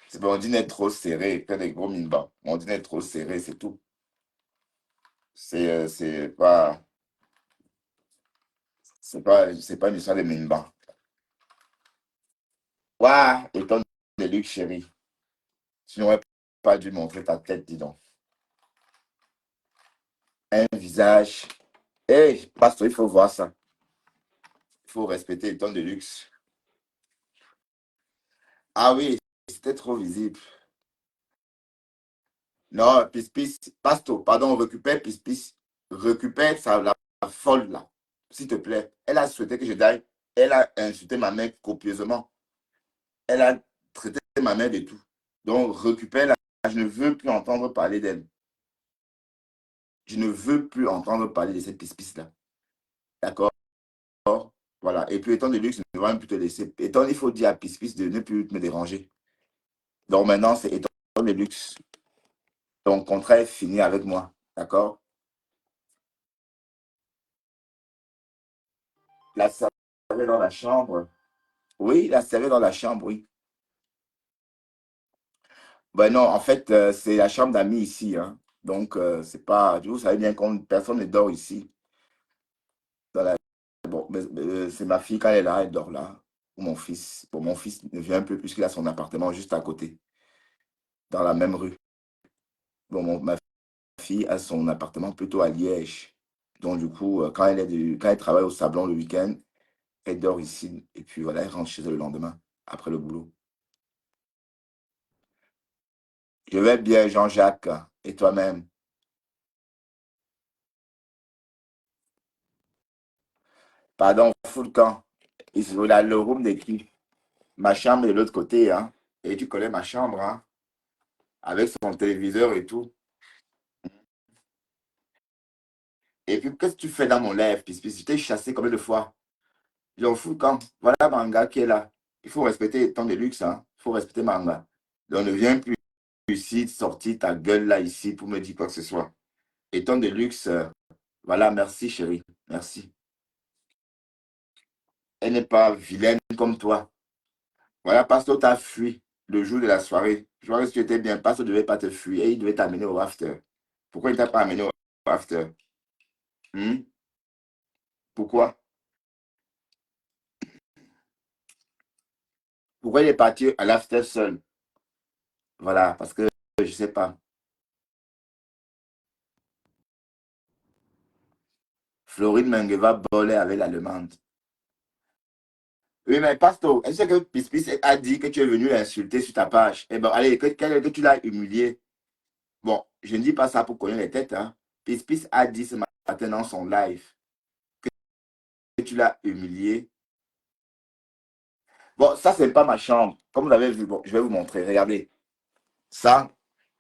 C'est bon, mon dîner est trop serré. Que des gros mine bas. Mon dîner est trop serré, c'est tout. C'est pas... C'est pas une histoire de mine bas. Waouh, éton de luxe, chérie. Tu n'aurais pas dû montrer ta tête, dis donc. Un visage. Hé, pasteur, il faut voir ça. Il faut respecter les temps de luxe. Ah oui, c'était trop visible. Non, Pis, Pasto, pardon, récupère Pis. Récupère ça, la folle là. S'il te plaît. Elle a souhaité que je daille. Elle a insulté ma mère copieusement. Elle a traité ma mère de tout. Donc, récupère la. Je ne veux plus entendre parler d'elle. Je ne veux plus entendre parler de cette Pis là. D'accord? Voilà. Et puis, étant de luxe, je ne vais même plus te laisser. Étant, il faut dire à Pis de ne plus me déranger. Donc, maintenant, c'est étant de luxe. Ton contrat est fini avec moi. D'accord? La servait dans la chambre. Oui, la servait dans la chambre, oui. Ben non, en fait, c'est la chambre d'amis ici. Hein. Donc, c'est pas. Vous savez bien que personne ne dort ici. Dans la, bon, c'est ma fille, quand elle est là, elle dort là. Ou mon fils. Bon, mon fils ne vient un peu plus qu'il a son appartement juste à côté, dans la même rue. Bon, ma fille a son appartement plutôt à Liège. Donc, du coup, quand elle travaille au Sablon le week-end, elle dort ici. Et puis voilà, elle rentre chez elle le lendemain, après le boulot. Je vais bien, Jean-Jacques. Et toi-même? Pardon, full camp. Là, le room de qui? Ma chambre est de l'autre côté, hein. Et tu connais ma chambre, hein. Avec son téléviseur et tout. Et puis, qu'est-ce que tu fais dans mon live, puis je t'ai chassé combien de fois? J'en fous quand. Voilà Manga qui est là. Il faut respecter le temps de luxe, hein. Il faut respecter Manga. Donc, ne viens plus ici, sortir ta gueule là, ici, pour me dire quoi que ce soit. Et temps de luxe, voilà, merci chérie. Merci. Elle n'est pas vilaine comme toi. Voilà, Pasteur t'a fui le jour de la soirée. Je vois que si tu étais bien, Pasteur ne devait pas te fuir et il devait t'amener au after. Pourquoi il ne t'a pas amené au after? Hmm? Pourquoi? Pourquoi il est parti à l'after seul? Voilà, parce que je ne sais pas. Florine Mengueva volait avec l'allemande. Oui, mais Pasteur, est-ce que Pispis a dit que tu es venu l'insulter sur ta page? Eh bien, allez, que tu l'as humilié. Bon, je ne dis pas ça pour connaître les têtes. Hein. Pispis a dit ce matin dans son live que tu l'as humilié. Bon, ça, c'est pas ma chambre. Comme vous avez vu, bon, je vais vous montrer. Regardez. Ça,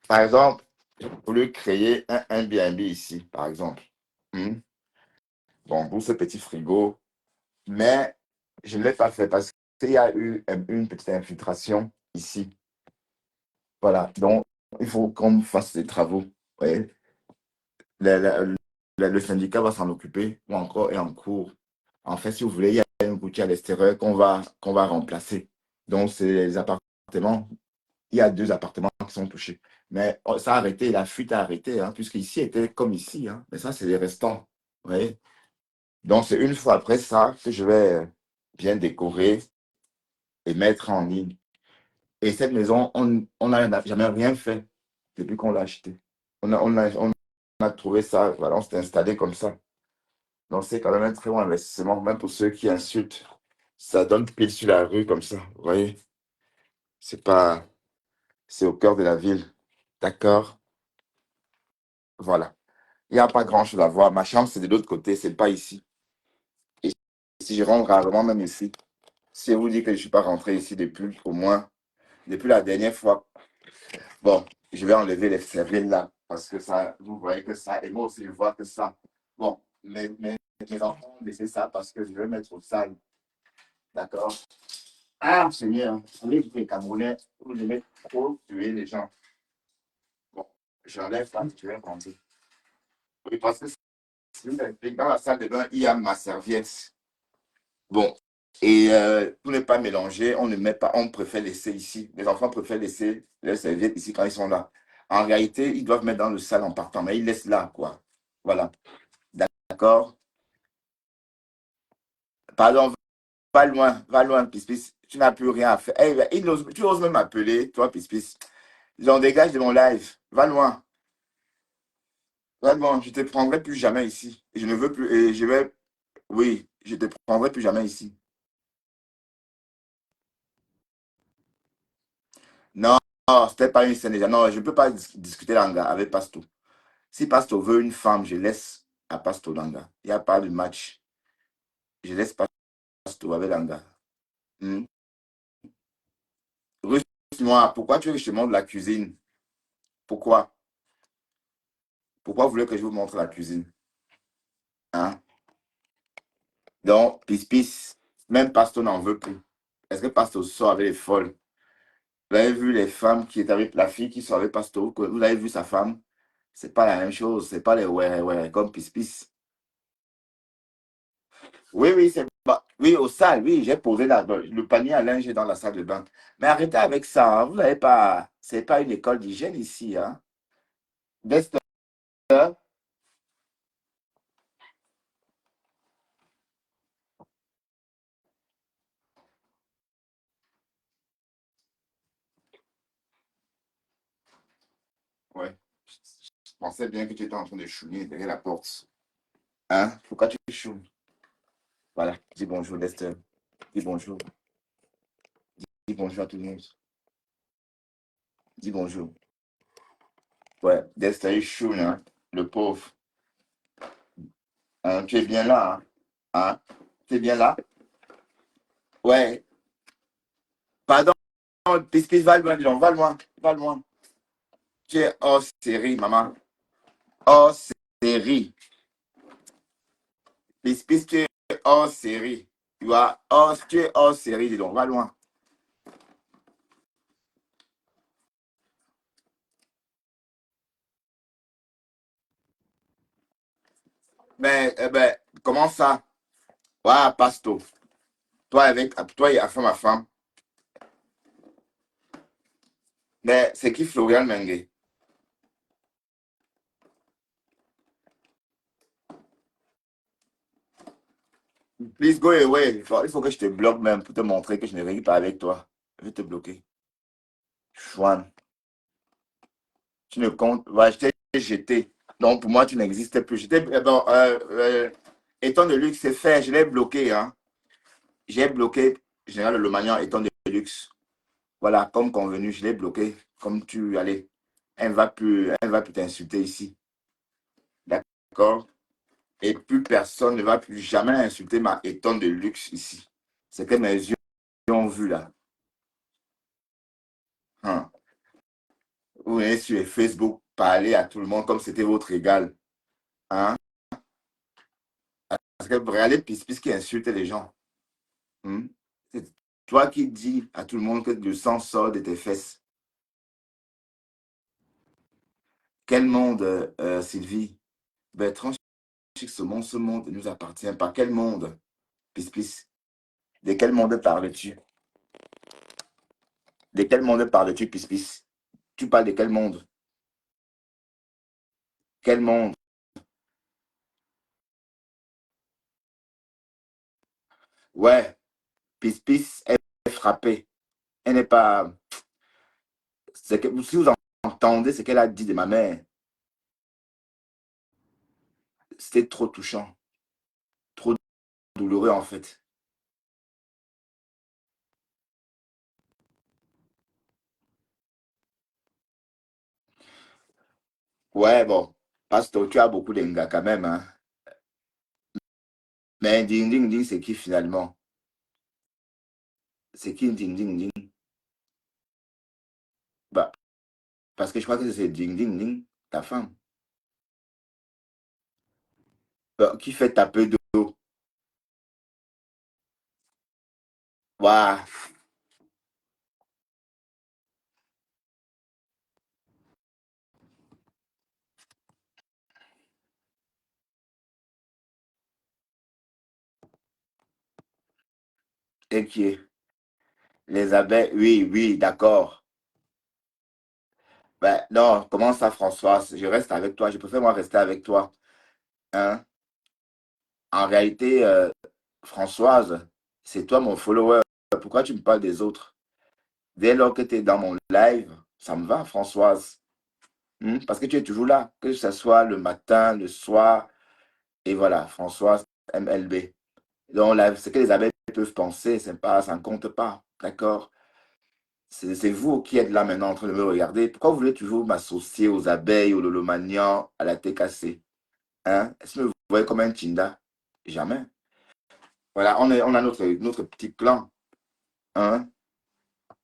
par exemple, j'ai voulu créer un Airbnb ici, par exemple. Hmm. Bon, pour ce petit frigo. Mais je ne l'ai pas fait parce qu'il y a eu une petite infiltration ici. Voilà. Donc, il faut qu'on fasse des travaux. Ouais. Le, le syndicat va s'en occuper ou encore est en cours. En fait, si vous voulez, il y a une boutique à l'extérieur qu'on va remplacer. Donc, c'est les appartements il y a 2 appartements qui sont touchés. Mais ça a arrêté, la fuite a arrêté, hein, puisque ici était comme ici. Hein. Mais ça, c'est les restants. Vous voyez? Donc, c'est une fois après ça que je vais bien décorer et mettre en ligne. Et cette maison, on n'a jamais rien fait depuis qu'on l'a achetée. On a trouvé ça, voilà, on s'est installé comme ça. Donc, c'est quand même un très bon investissement, même pour ceux qui insultent. Ça donne pile sur la rue comme ça. Vous voyez? C'est pas. C'est au cœur de la ville. D'accord? Voilà. Il n'y a pas grand-chose à voir. Ma chambre, c'est de l'autre côté, c'est pas ici. Et si je rentre rarement, même ici, si je vous dis que je ne suis pas rentré ici depuis, au moins, depuis la dernière fois, bon, je vais enlever les serviettes là, parce que ça, vous voyez que ça, et moi aussi, je vois que ça. Bon, mes enfants ont laissé ça parce que je vais mettre au sale. D'accord? Ah, Seigneur, vous savez que les Camerounais, vous aimez trop tuer les gens. Bon, j'enlève ça, je vais rentrer. Oui, parce que dans la salle de bain, il y a ma serviette. Bon, et pour ne pas mélanger, on ne met pas, on préfère laisser ici. Les enfants préfèrent laisser les serviettes ici quand ils sont là. En réalité, ils doivent mettre dans le salle en partant, mais ils laissent là, quoi. Voilà. D'accord? Pardon, va loin, Pispis. Tu n'as plus rien à faire. Hey, tu oses même m'appeler, toi, Pispis. J'en dégage de mon live. Va loin. Va loin. Je ne te prendrai plus jamais ici. Et je ne veux plus. Et je vais. Oui, je ne te prendrai plus jamais ici. Non, c'était pas une scène déjà. Non, je ne peux pas discuter Langa avec Pasto. Si Pasto veut une femme, je laisse à Pasto Langa. Il n'y a pas de match. Je laisse Pasto avec Langa. Hmm. Russe-moi, pourquoi tu veux que je te montre la cuisine? Pourquoi? Pourquoi vous voulez que je vous montre la cuisine? Hein? Donc, Pis, même Pasto n'en veut plus. Est-ce que Pasto sort avec les folles? Vous avez vu les femmes qui étaient avec la fille qui sort avec Pasto? Vous avez vu sa femme? C'est pas la même chose. C'est pas les ouais, comme Pis. Oui, c'est oui, au salle, oui, j'ai posé le panier à linge dans la salle de bain. Mais arrêtez avec ça, hein, vous n'avez pas. C'est pas une école d'hygiène ici, hein. Dexter, ouais. Je pensais bien que tu étais en train de chouiner derrière la porte. Hein? Pourquoi tu chouines? Voilà, dis bonjour, Dexter. Dis bonjour. Dis bonjour à tout le monde. Dis bonjour. Ouais, Dexter, il choune, hein. Le pauvre. Hein, tu es bien là, hein? Tu es bien là? Ouais. Pardon, Pis, va loin, dis donc, va loin, va loin. Tu es hors série, maman. Hors série. Pis, tu es hors série. Tu es hors série, dis donc, va loin. Mais, comment ça? Ouais, Pasto. Toi et à femme. Mais c'est qui Florian Mengue? Please go away. Il faut que je te bloque même pour te montrer que je ne règle pas avec toi. Je vais te bloquer. Chouane. Tu ne comptes. Ouais, je t'ai jeté. Donc, pour moi, tu n'existais plus. Étant de luxe, c'est fait. Je l'ai bloqué. Hein. J'ai bloqué Général Le Magnan, étant de luxe. Voilà, comme convenu, je l'ai bloqué. Comme tu allais. Elle va plus t'insulter ici. D'accord? Et plus personne ne va plus jamais insulter ma étonne de luxe ici. C'est que mes yeux ont vu là. Hein. Vous venez sur Facebook parler à tout le monde comme c'était votre égal. Hein? Parce que regardez Pis qui insulte les gens. Hmm? C'est toi qui dis à tout le monde que le sang sort de tes fesses. Quel monde, Sylvie? Bertrand, ce monde ne nous appartient pas. Quel monde? Pis. De quel monde parles-tu? De quel monde parles-tu, Pis? Tu parles de quel monde? Quel monde? Ouais, Pis est frappée. Elle n'est pas. Si vous entendez ce qu'elle a dit de ma mère, c'était trop touchant, trop douloureux en fait. Ouais, bon, Pasteur, tu as beaucoup d'enga quand même, hein. Mais ding ding ding, c'est qui finalement? C'est qui ding ding ding? Bah, parce que je crois que c'est ding ding ding, ta femme. Bah, qui fait taper d'eau? Waouh, et qui est? Les abeilles, oui, oui, d'accord. Ben, non, comment ça, Françoise? Je reste avec toi. Je préfère moi rester avec toi. Hein? En réalité, Françoise, c'est toi mon follower. Pourquoi tu me parles des autres? Dès lors que tu es dans mon live, ça me va, Françoise. Parce que tu es toujours là, que ce soit le matin, le soir, et voilà, Françoise MLB. Donc, ce que les abeilles peuvent penser, c'est pas, ça ne compte pas. D'accord? C'est vous qui êtes là maintenant en train de me regarder. Pourquoi vous voulez toujours m'associer aux abeilles, aux lolomanians, à la TKC? Hein? Est-ce que vous voyez comme un Tinda? Jamais. Voilà, on a notre petit clan. Hein?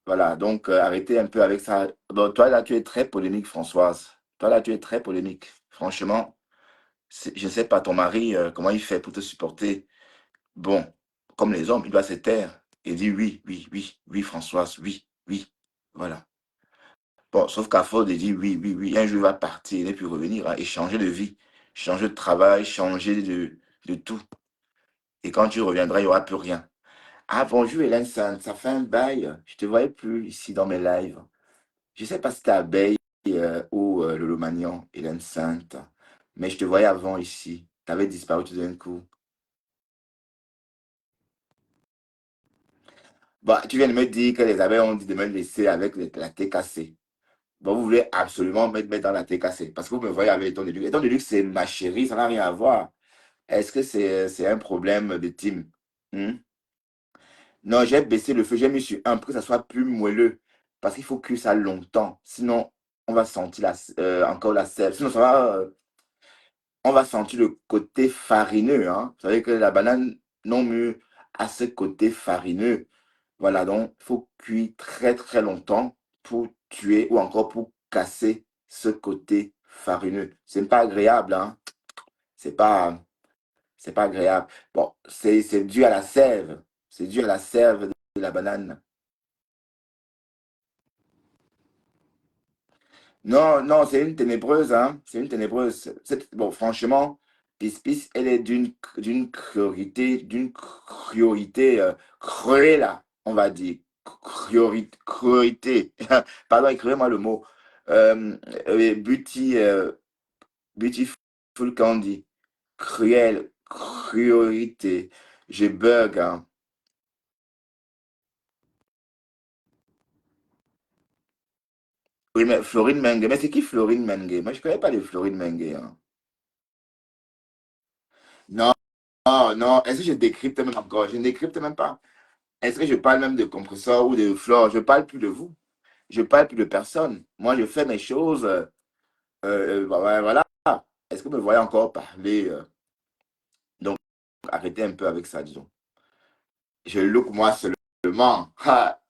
Voilà, donc arrêtez un peu avec ça. Bon, toi, là, tu es très polémique, Françoise. Toi, là, tu es très polémique. Franchement, je ne sais pas, ton mari, comment il fait pour te supporter. Bon, comme les hommes, il doit se taire et dire oui, oui, oui, oui, Françoise, oui, oui. Voilà. Bon, sauf qu'à force de dire oui, oui, oui, un jour il va partir, il ne plus revenir, hein, et changer de vie, changer de travail, changer de tout. Et quand tu reviendras, il n'y aura plus rien. Ah, bonjour Hélène, ça fait un bail. Je ne te voyais plus ici dans mes lives. Je ne sais pas si c'était Abeille ou le Lomagnon, Hélène Sainte, mais je te voyais avant ici. Tu avais disparu tout d'un coup. Bah, tu viens de me dire que les abeilles ont dit de me laisser avec la TKC. Bon, vous voulez absolument me mettre dans la TKC parce que vous me voyez avec Eton de Luxe. Eton de Luxe, c'est ma chérie, ça n'a rien à voir. Est-ce que c'est un problème de team? Hmm? Non, j'ai baissé le feu, j'ai mis sur un pour que ça soit plus moelleux. Parce qu'il faut cuire ça longtemps. Sinon, on va sentir encore la sève. Sinon, on va sentir le côté farineux. Hein. Vous savez que la banane non mûre a ce côté farineux. Voilà, donc il faut cuire très très longtemps pour tuer ou encore pour casser ce côté farineux. C'est pas agréable, hein. C'est pas, c'est pas agréable. Bon, c'est dû à la sève. C'est dû à la sève de la banane. Non, non, c'est une ténébreuse, hein. C'est une ténébreuse. Bon, franchement, Pis, elle est d'une cruauté, cruelle, là, on va dire. Cruauté. Pardon, écrivez-moi le mot. Euh, beauty, beautiful candy. Cruel, cruauté. Je bug, hein. Oui, mais Florine Mengue. Mais c'est qui Florine Mengue? Moi, je ne connais pas les Florine Mengue, hein. Non. Oh non, est-ce que je décrypte même encore? Je ne décrypte même pas. Est-ce que je parle même de compresseur ou de flore? Je parle plus de vous. Je parle plus de personne. Moi, je fais mes choses. Voilà. Est-ce que vous me voyez encore parler? Donc, arrêtez un peu avec ça, disons. Je look moi seulement. Ha,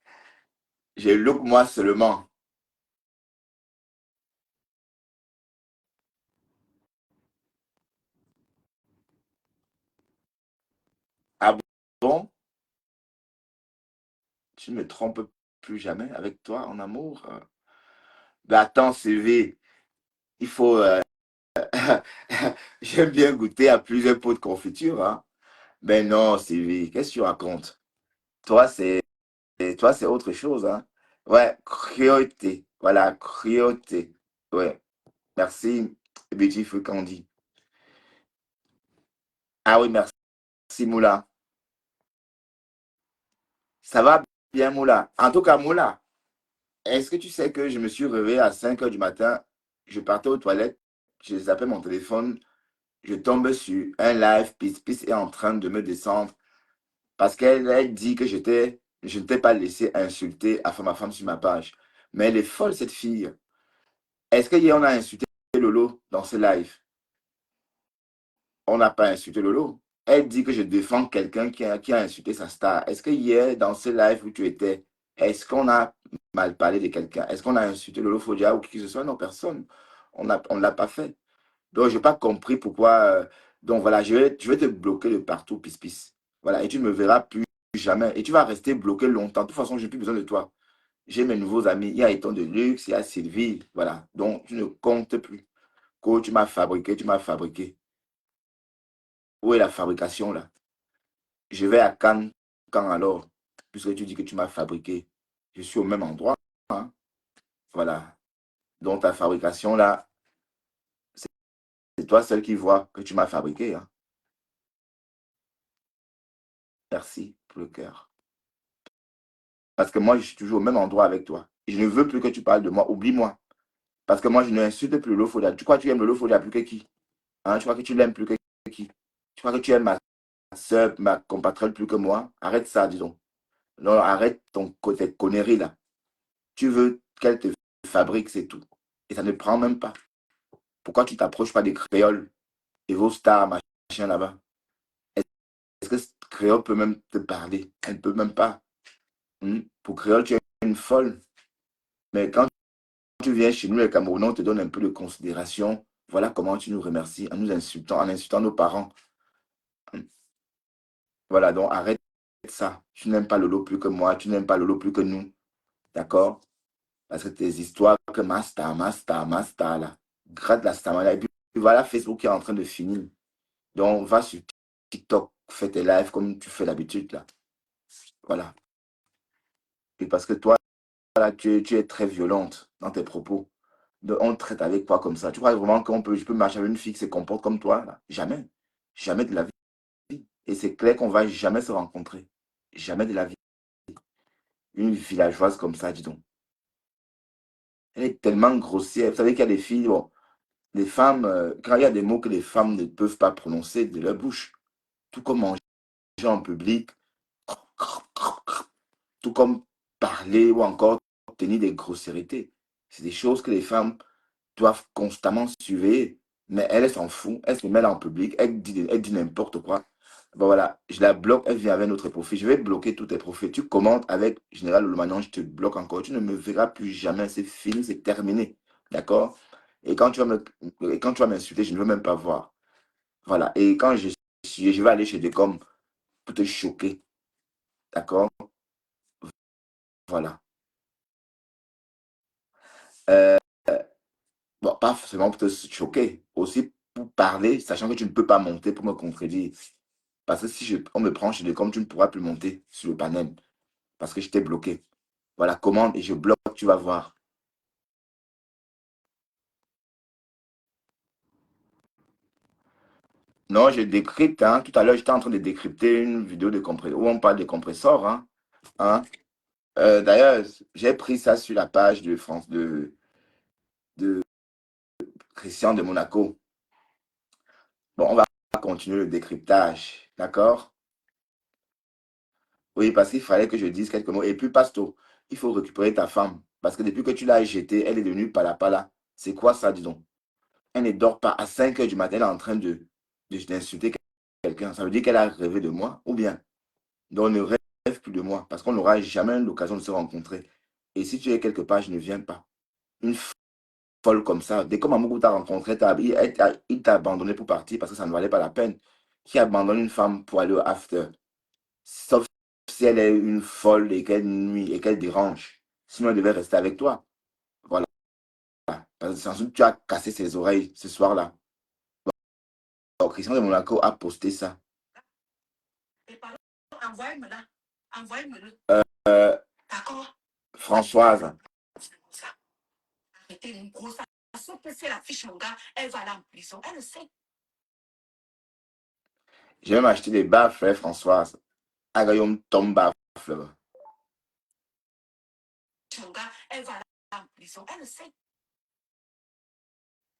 je look moi seulement. Ah bon? Tu ne me trompes plus jamais avec toi en amour? Ben attends, Sylvie, il faut. J'aime bien goûter à plusieurs pots de confiture, hein. Ben non, Sylvie, qu'est-ce que tu racontes? Toi, c'est autre chose, hein. Ouais, cruauté. Voilà, cruauté. Ouais, merci, Beautiful Candy. Ah oui, merci, Moula. Ça va bien, Moula. En tout cas, Moula, est-ce que tu sais que je me suis réveillé à 5 heures du matin, je partais aux toilettes, je zappais mon téléphone, je tombe sur un live, Pis est en train de me descendre parce qu'elle dit que je ne t'ai pas laissé insulter à ma femme sur ma page. Mais elle est folle, cette fille. Est-ce qu'hier, on a insulté Lolo dans ce live? On n'a pas insulté Lolo. Elle dit que je défends quelqu'un qui a insulté sa star. Est-ce que hier, dans ce live où tu étais, est-ce qu'on a mal parlé de quelqu'un? Est-ce qu'on a insulté Lolo Fodia ou qui que ce soit? Non, personne. On ne l'a pas fait. Donc, je n'ai pas compris pourquoi. Donc, voilà, je vais te bloquer de partout, Pis. Voilà, et tu ne me verras plus jamais. Et tu vas rester bloqué longtemps. De toute façon, je n'ai plus besoin de toi. J'ai mes nouveaux amis. Il y a Eton de Luxe, il y a Sylvie. Voilà. Donc, tu ne comptes plus. Quoi, tu m'as fabriqué, tu m'as fabriqué. Où est la fabrication, là? Je vais à Cannes, quand alors? Puisque tu dis que tu m'as fabriqué. Je suis au même endroit, hein. Voilà. Donc, ta fabrication, là, c'est toi seul qui vois que tu m'as fabriqué, hein. Merci pour le cœur. Parce que moi, je suis toujours au même endroit avec toi. Et je ne veux plus que tu parles de moi. Oublie-moi. Parce que moi, je n'insulte plus Lolo Folia. Tu crois que tu aimes Lolo Folia plus que qui? Hein? Tu crois que tu l'aimes plus que qui? Tu crois que tu aimes ma soeur, ma compatriote plus que moi? Arrête ça, dis donc. Non, arrête ton côté connerie là. Tu veux qu'elle te fabrique, c'est tout. Et ça ne prend même pas. Pourquoi tu t'approches pas des créoles et vos stars, machin là-bas? Est-ce que créole peut même te parler? Elle ne peut même pas. Pour créole, tu es une folle. Mais quand tu viens chez nous, les Camerounais, on te donne un peu de considération. Voilà comment tu nous remercies en insultant nos parents. Hmm. Voilà, donc arrête ça. Tu n'aimes pas Lolo plus que moi, tu n'aimes pas Lolo plus que nous. D'accord? Parce que tes histoires que ma star, là. Gratte la star, là. Et puis voilà Facebook qui est en train de finir. Donc va sur TikTok, fais tes lives comme tu fais d'habitude, là. Voilà. Et parce que toi, là, tu es très violente dans tes propos. On te traite avec toi comme ça. Tu crois vraiment je peux marcher avec une fille qui se comporte comme toi, là? Jamais. Jamais de la vie. Et c'est clair qu'on va jamais se rencontrer. Jamais de la vie. Une villageoise comme ça, dis donc. Elle est tellement grossière. Vous savez qu'il y a des filles, bon, les femmes, quand il y a des mots que les femmes ne peuvent pas prononcer de leur bouche, tout comme manger en public, tout comme parler ou encore tenir des grossièretés. C'est des choses que les femmes doivent constamment surveiller. Mais elle s'en fout. Elle se met là en public. Elle dit n'importe quoi. Bon, voilà, je la bloque. Elle vient avec notre profil. Je vais bloquer tous tes profils. Tu commentes avec Général Lomagnon, je te bloque encore. Tu ne me verras plus jamais. C'est fini, c'est terminé. D'accord? Et quand tu vas m'insulter, je ne veux même pas voir. Voilà. Et quand je vais aller chez Decom pour te choquer. D'accord? Voilà. Euh, bon, pas forcément pour te choquer. Aussi pour parler, sachant que tu ne peux pas monter pour me contredire. Parce que si on me prend chez Decom, tu ne pourras plus monter sur le panel. Parce que je t'ai bloqué. Voilà, commande et je bloque, tu vas voir. Non, je décrypte, hein. Tout à l'heure, j'étais en train de décrypter une vidéo de compresseur où on parle de compresseurs, hein. Hein. D'ailleurs, j'ai pris ça sur la page de France de Christian de Monaco. Bon, on va continuer le décryptage, d'accord? Oui, parce qu'il fallait que je dise quelques mots. Et puis, Pasto, il faut récupérer ta femme. Parce que depuis que tu l'as jetée, elle est devenue pala. C'est quoi ça, dis donc? Elle ne dort pas. À 5 heures du matin, elle est en train d'insulter quelqu'un. Ça veut dire qu'elle a rêvé de moi, ou bien? Donc, on ne rêve plus de moi, parce qu'on n'aura jamais l'occasion de se rencontrer. Et si tu es quelque part, je ne viens pas. Une folle comme ça, dès que Mamoudou t'a rencontré, il t'a abandonné pour partir parce que ça ne valait pas la peine. Qui abandonne une femme pour aller au after? Sauf si elle est une folle et qu'elle nuit et qu'elle dérange. Sinon, elle devait rester avec toi. Voilà. Parce que sans doute, tu as cassé ses oreilles ce soir-là. Donc, Christian de Monaco a posté ça. Et pardon, envoyez-moi là. Envoyez-moi là. Euh, D'accord? Françoise. Arrêtez une grosse façon que c'est la fiche, mon gars, elle va aller en prison. Elle le sait. J'ai même acheté des baffles, Françoise. Agayom tombe baffle. Mon gars, elle va aller en prison. Elle le sait.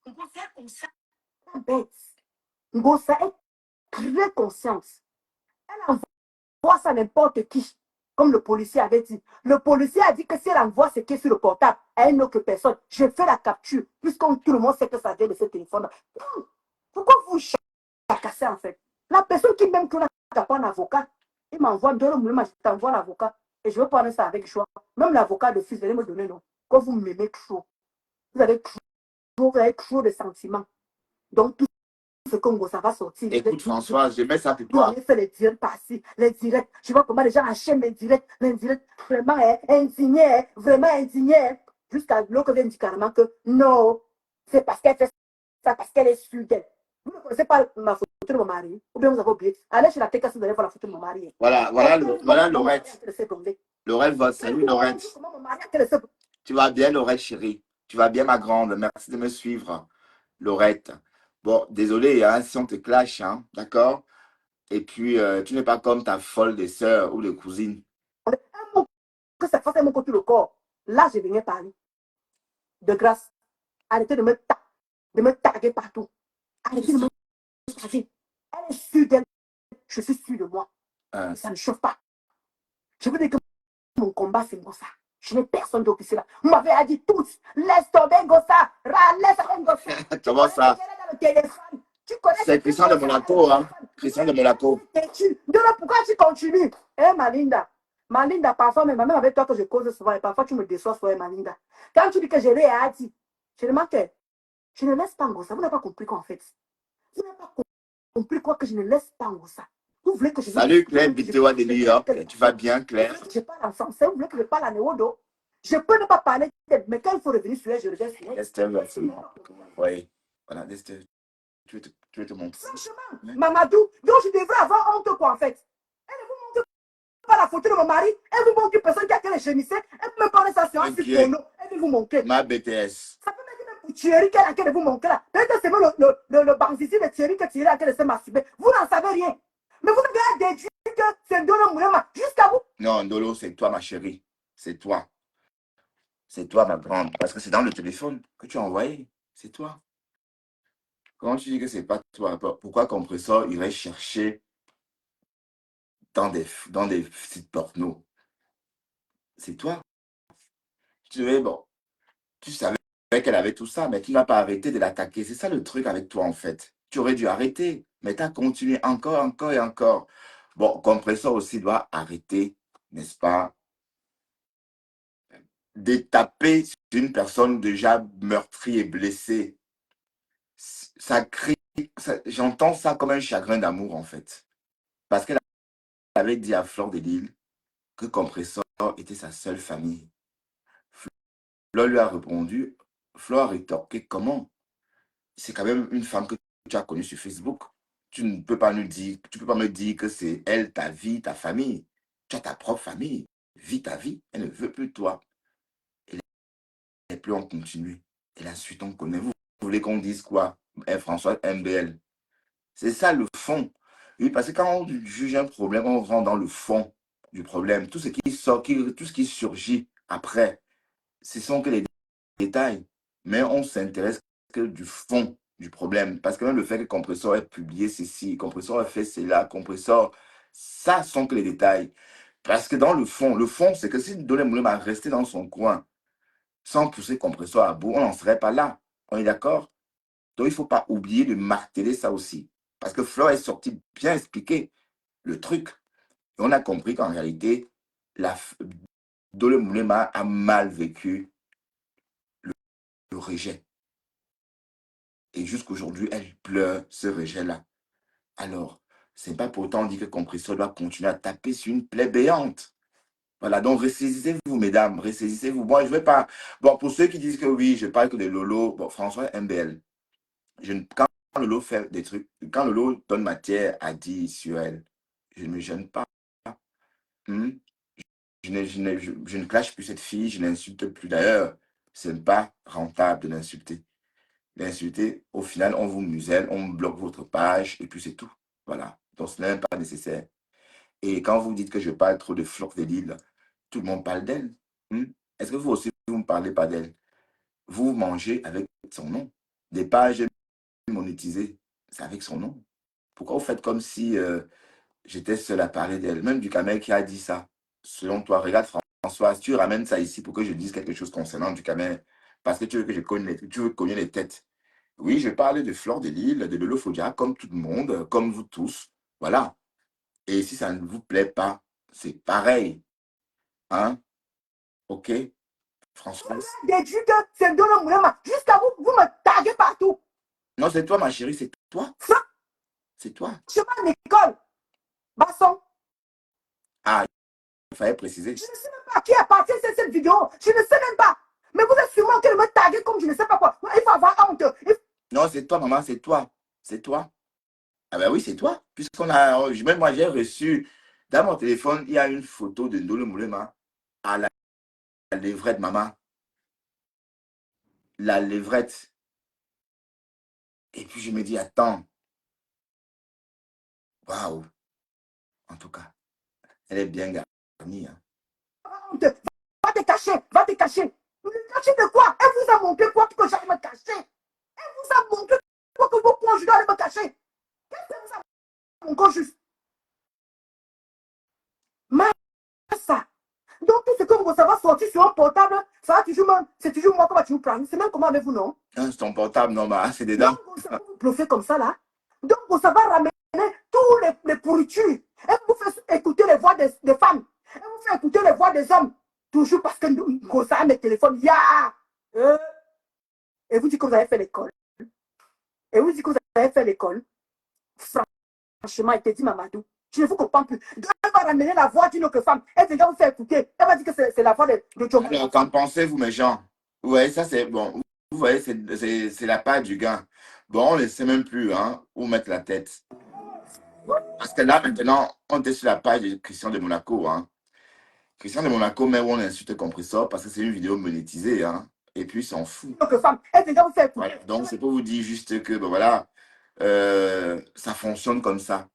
On peut faire comme ça. Bête. Ngosa est très consciente. Elle envoie ça à n'importe qui. Comme le policier avait dit. Le policier a dit que si elle envoie ce qui est sur le portable à une autre personne, je fais la capture. Puisqu'on tout le monde sait que ça vient de ce téléphone. Pourquoi vous cassez en fait? La personne qui même n'a pas un avocat, il m'envoie deux mots, je t'envoie l'avocat. Et je veux prendre ça avec choix. Même l'avocat de fils, vous allez me donner non. Quand vous m'aimez trop, vous avez trop de sentiments. Donc tout ce que ça va sortir. Écoute Françoise, je mets ça pour toi. Je fait les directs par-ci, les directs. Je vois comment les gens achètent mes directs. Vraiment indigné, vraiment indigné. Jusqu'à l'autre vient dire carrément que non, c'est parce qu'elle fait ça, parce qu'elle est sûre d'elle. Vous ne connaissez pas ma photo de mon mari, ou bien vous avez oublié. Allez chez la TK si vous allez voir la photo de mon mari. Voilà Laurette. Laurette, salut Laurette. Tu vas bien Laurette chérie? Tu vas bien ma grande? Merci de me suivre. Laurette. Bon, désolé hein, si on te clash, hein, d'accord? Et puis, tu n'es pas comme ta folle des sœurs ou des cousines. Que ça fasse mon côté le corps. Là, je viens parler. De grâce, arrêtez de me taguer partout. Arrêtez de me taguer. Elle est sûre d'elle. Je suis sûre de moi. Ça ne chauffe pas. Je veux dire que mon combat, c'est Ngossa. Je n'ai personne d'autre ici là. Vous m'avez dit tous, laisse tomber Ngossa. Laisse Ngossa. Comment ça? C'est Christian de Monaco, hein? Christian de Monaco. Donc, pourquoi tu continues? Eh, Malinda. Malinda, parfois, même avec toi que je cause souvent, et parfois tu me déçois souvent, Malinda. Quand tu dis que je l'ai dit, je demande que je ne laisse pas Ngossa. Vous n'avez pas compris quoi en fait? Vous n'avez pas compris quoi que je ne laisse pas Ngossa. Vous voulez que je... Salut Claire Bitewa de New York. Tu vas bien, Claire? Je parle en français. Vous voulez que je parle en néodo? Je peux ne pas parler, mais quand il faut revenir sur elle, je reviens sur elle. Estelle, oui. Voilà, Estelle. Tu veux te montrer. Franchement, Mamadou, donc je devrais avoir honte quoi en fait. Elle ne vous montre pas la photo de mon mari, elle vous montre une personne qui a quel gémissé, elle peut me parler sa séance sur porno, elle veut vous montrer. Ma BTS. Ça peut mettre même pour Thierry qu'elle a qu'elle vous montrer là. Peut-être que c'est le banzizi de Thierry que Thierry a qu'elle s'est masturbé. Vous n'en savez rien. Mais vous avez déduit que c'est Ndolo Moulema jusqu'à vous. Non, Ndolo, c'est toi ma chérie. C'est toi. C'est toi ma grande. Parce que c'est dans le téléphone que tu as envoyé. C'est toi. Quand tu dis que c'est pas toi, pourquoi Compressor irait chercher dans des sites porno? C'est toi. Bon, tu savais qu'elle avait tout ça, mais tu n'as pas arrêté de l'attaquer. C'est ça le truc avec toi, en fait. Tu aurais dû arrêter, mais tu as continué encore et encore. Bon, Compressor aussi doit arrêter, n'est-ce pas, de taper sur une personne déjà meurtrie et blessée. Ça crie, j'entends ça comme un chagrin d'amour, en fait. Parce qu'elle avait dit à Fleur de Lille que Compressor était sa seule famille. Fleur lui a répondu, Fleur a rétorqué, comment? C'est quand même une femme que tu as connue sur Facebook. Tu ne peux pas me dire que c'est elle, ta vie, ta famille. Tu as ta propre famille. Vis ta vie. Elle ne veut plus de toi. Et les pleurs ont continué. Et la suite, on connaît. Vous voulez qu'on dise quoi? François MBL. C'est ça le fond. Oui, parce que quand on juge un problème, on rentre dans le fond du problème. Tout ce qui sort, tout ce qui surgit après, ce sont que les détails. Mais on s'intéresse que du fond du problème. Parce que même le fait que Compressor ait publié ceci, Compressor ait fait cela, Compressor, ça sont que les détails. Parce que dans le fond, c'est que si Ndolo Moulema restait dans son coin, sans pousser Compressor à bout, on n'en serait pas là. On est d'accord? Donc, il ne faut pas oublier de marteler ça aussi. Parce que Fleur est sorti bien expliquer le truc. Et on a compris qu'en réalité, Ndolo Moulema a mal vécu le rejet. Et jusqu'aujourd'hui, elle pleure ce rejet-là. Alors, ce n'est pas pour autant dit que Compressor doit continuer à taper sur une plaie béante. Voilà, donc ressaisissez-vous, mesdames, ressaisissez-vous. Moi, je ne vais pas... Bon, pour ceux qui disent que oui, je parle que de Lolo, bon, François MBL, quand Lolo fait des trucs, quand Lolo donne matière à dire sur elle, je ne me gêne pas. je ne clash plus cette fille, je n'insulte plus. D'ailleurs, ce n'est pas rentable de l'insulter. L'insulter, au final, on vous muselle, on bloque votre page et puis c'est tout. Voilà. Donc, ce n'est même pas nécessaire. Et quand vous dites que je parle trop de Fleur de Lille, tout le monde parle d'elle. Est-ce que vous aussi, vous ne parlez pas d'elle? Vous mangez avec son nom. Des pages monétisées, c'est avec son nom. Pourquoi vous faites comme si j'étais seul à parler d'elle? Même Ducamel qui a dit ça. Selon toi, regarde François, tu ramènes ça ici pour que je dise quelque chose concernant Ducamel. Parce que tu veux que je connaisse, tu veux connaître les têtes. Oui, je parle de Fleur de Lille, de Lolo Fodia, comme tout le monde, comme vous tous. Voilà. Et si ça ne vous plaît pas, c'est pareil. Hein? OK? François? Déduit que c'est de l'homme. Jusqu'à vous, vous me taguez partout. Non, c'est toi, ma chérie, c'est toi. Ça, C'est toi. je vais à l'école. Basson. Ah, il fallait préciser. Je ne sais même pas qui a parti cette vidéo. Je ne sais même pas. Mais vous êtes sûrement en train de me taguer comme je ne sais pas quoi. Il faut avoir honte. Non, c'est toi, maman, c'est toi. C'est toi. Ah ben oui, c'est toi. Puisqu'on a, même moi, j'ai reçu, dans mon téléphone, il y a une photo de Ndolo Moulema à la levrette, maman. La levrette. Et puis je me dis, attends. Waouh. En tout cas, elle est bien garnie. Hein. Va te cacher, va te cacher. Me cacher de quoi? Elle vous a montré quoi que j'allais me cacher? Elle vous a montré quoi que vos conjugés allaient me cacher? Qu'est-ce que vous avez encore juste? Ça. Donc tout ce que vous savez sortir sur un portable, ça va toujours même, c'est toujours moi qui va toujours prendre. C'est même comment avec vous, non? C'est ton portable, non, bah, c'est dedans. Donc vous savez vous bluffez comme ça là. Donc vous savez ramener tous les pourritures. Elle vous fait écouter les voix des femmes. Elle vous fait écouter les voix des hommes. Toujours parce que vous savez mes téléphones. Et vous dites que vous avez fait l'école. Et vous dites que vous avez fait l'école. Franchement, il te dit Mamadou. Je ne vous comprends plus. Elle va ramener la voix d'une autre femme. Elle vient vous faire écouter. Elle va dire que c'est la voix de Djoko. Alors, qu'en pensez-vous, mes gens? Ouais, ça c'est bon. Vous voyez, c'est la part du gain. Bon, on ne sait même plus hein, où mettre la tête. Parce que là, maintenant, on est sur la page de Christian de Monaco. Hein. Christian de Monaco, mais où on insulte Compressor parce que c'est une vidéo monétisée. Hein. Et puis, il s'en fout. Elle vient vous faire écouter. Voilà. Donc, c'est pour vous dire juste que, ben, voilà, ça fonctionne comme ça.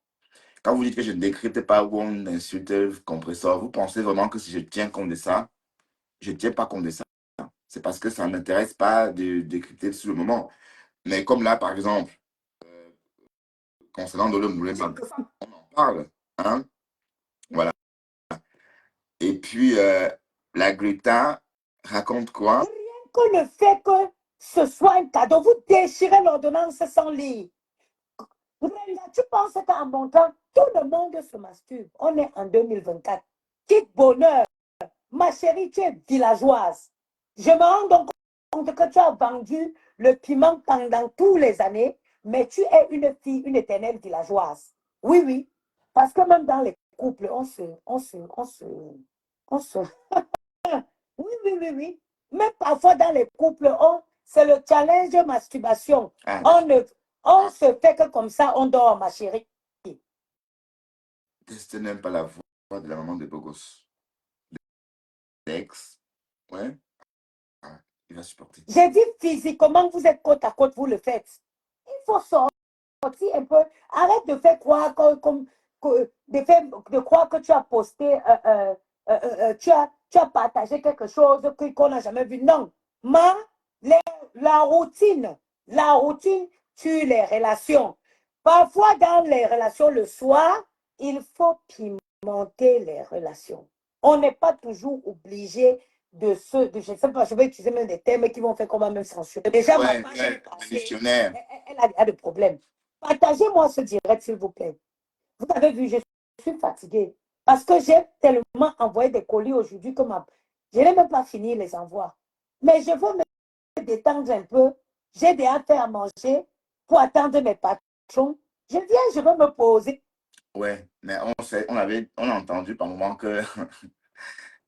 Quand vous dites que je ne décrypte pas où on insulte Compressor, vous pensez vraiment que si je tiens compte de ça, je ne tiens pas compte de ça. C'est parce que ça ne m'intéresse pas de décrypter sur le moment. Mais comme là, par exemple, concernant Ndolo Moulema, on en parle. Hein? Voilà. Et puis, la Greta raconte quoi? Rien que le fait que ce soit un cadeau, vous déchirez l'ordonnance sans lire. Tu penses qu'en mon temps, tout le monde se masturbe. On est en 2024. Quel bonheur. Ma chérie, tu es villageoise. Je me rends donc compte que tu as vendu le piment pendant toutes les années, mais tu es une fille, une éternelle villageoise. Oui, oui. Parce que même dans les couples, on se... Oui, oui, oui, oui. Même parfois dans les couples, c'est le challenge masturbation. Ah, On se fait que comme ça, on dort, ma chérie. ce n'est pas la voix de la maman de Bogos. L'ex. Ouais. Ah, il va supporter. J'ai dit physiquement, vous êtes côte à côte, vous le faites. Il faut sortir un peu. Arrête de faire croire de croire que tu as posté, tu as partagé quelque chose qu'on n'a jamais vu. Non. La routine tue les relations. Parfois, dans les relations le soir, il faut pimenter les relations. On n'est pas toujours obligé je ne sais pas, je vais utiliser même des termes qui vont faire qu'on va même censurer. Déjà, Ouais, ma page ouais, est passée. missionnaire. Elle a des problèmes. Partagez-moi ce direct, s'il vous plaît. Vous avez vu, je suis fatiguée. Parce que j'ai tellement envoyé des colis aujourd'hui que je n'ai même pas fini les envois. Mais je veux me détendre un peu. J'ai des affaires à manger pour attendre mes patrons. Je viens, je veux me poser. Ouais, mais on a entendu par moment que,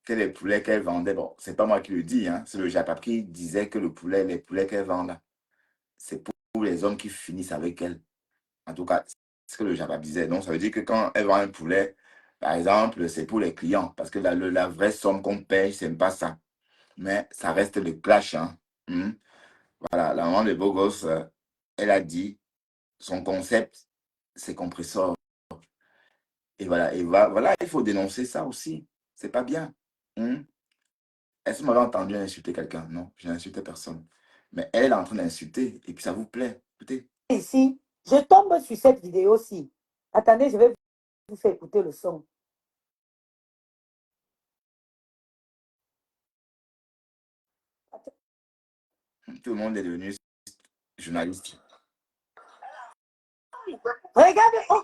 que les poulets qu'elle vendait, bon, c'est pas moi qui le dis, hein, c'est le Japap qui disait que les poulets qu'elle vend là, c'est pour les hommes qui finissent avec elle. En tout cas, c'est ce que le Japap disait. Donc, ça veut dire que quand elle vend un poulet, Par exemple, c'est pour les clients, parce que la vraie somme qu'on paye, c'est pas ça. Mais ça reste le clash. Hein. Voilà, la maman de Beau Gosse, elle a dit, son concept, c'est compresseur. Et voilà, voilà, il faut dénoncer ça aussi. C'est pas bien. Est-ce que vous m'avez entendu insulter quelqu'un? Non, je n'ai insulté personne. Mais elle est en train d'insulter, et puis ça vous plaît. Écoutez. Ici, je tombe sur cette vidéo-ci. Attendez, je vais vous faire écouter le son. Tout le monde est devenu journaliste. Regardez, oh,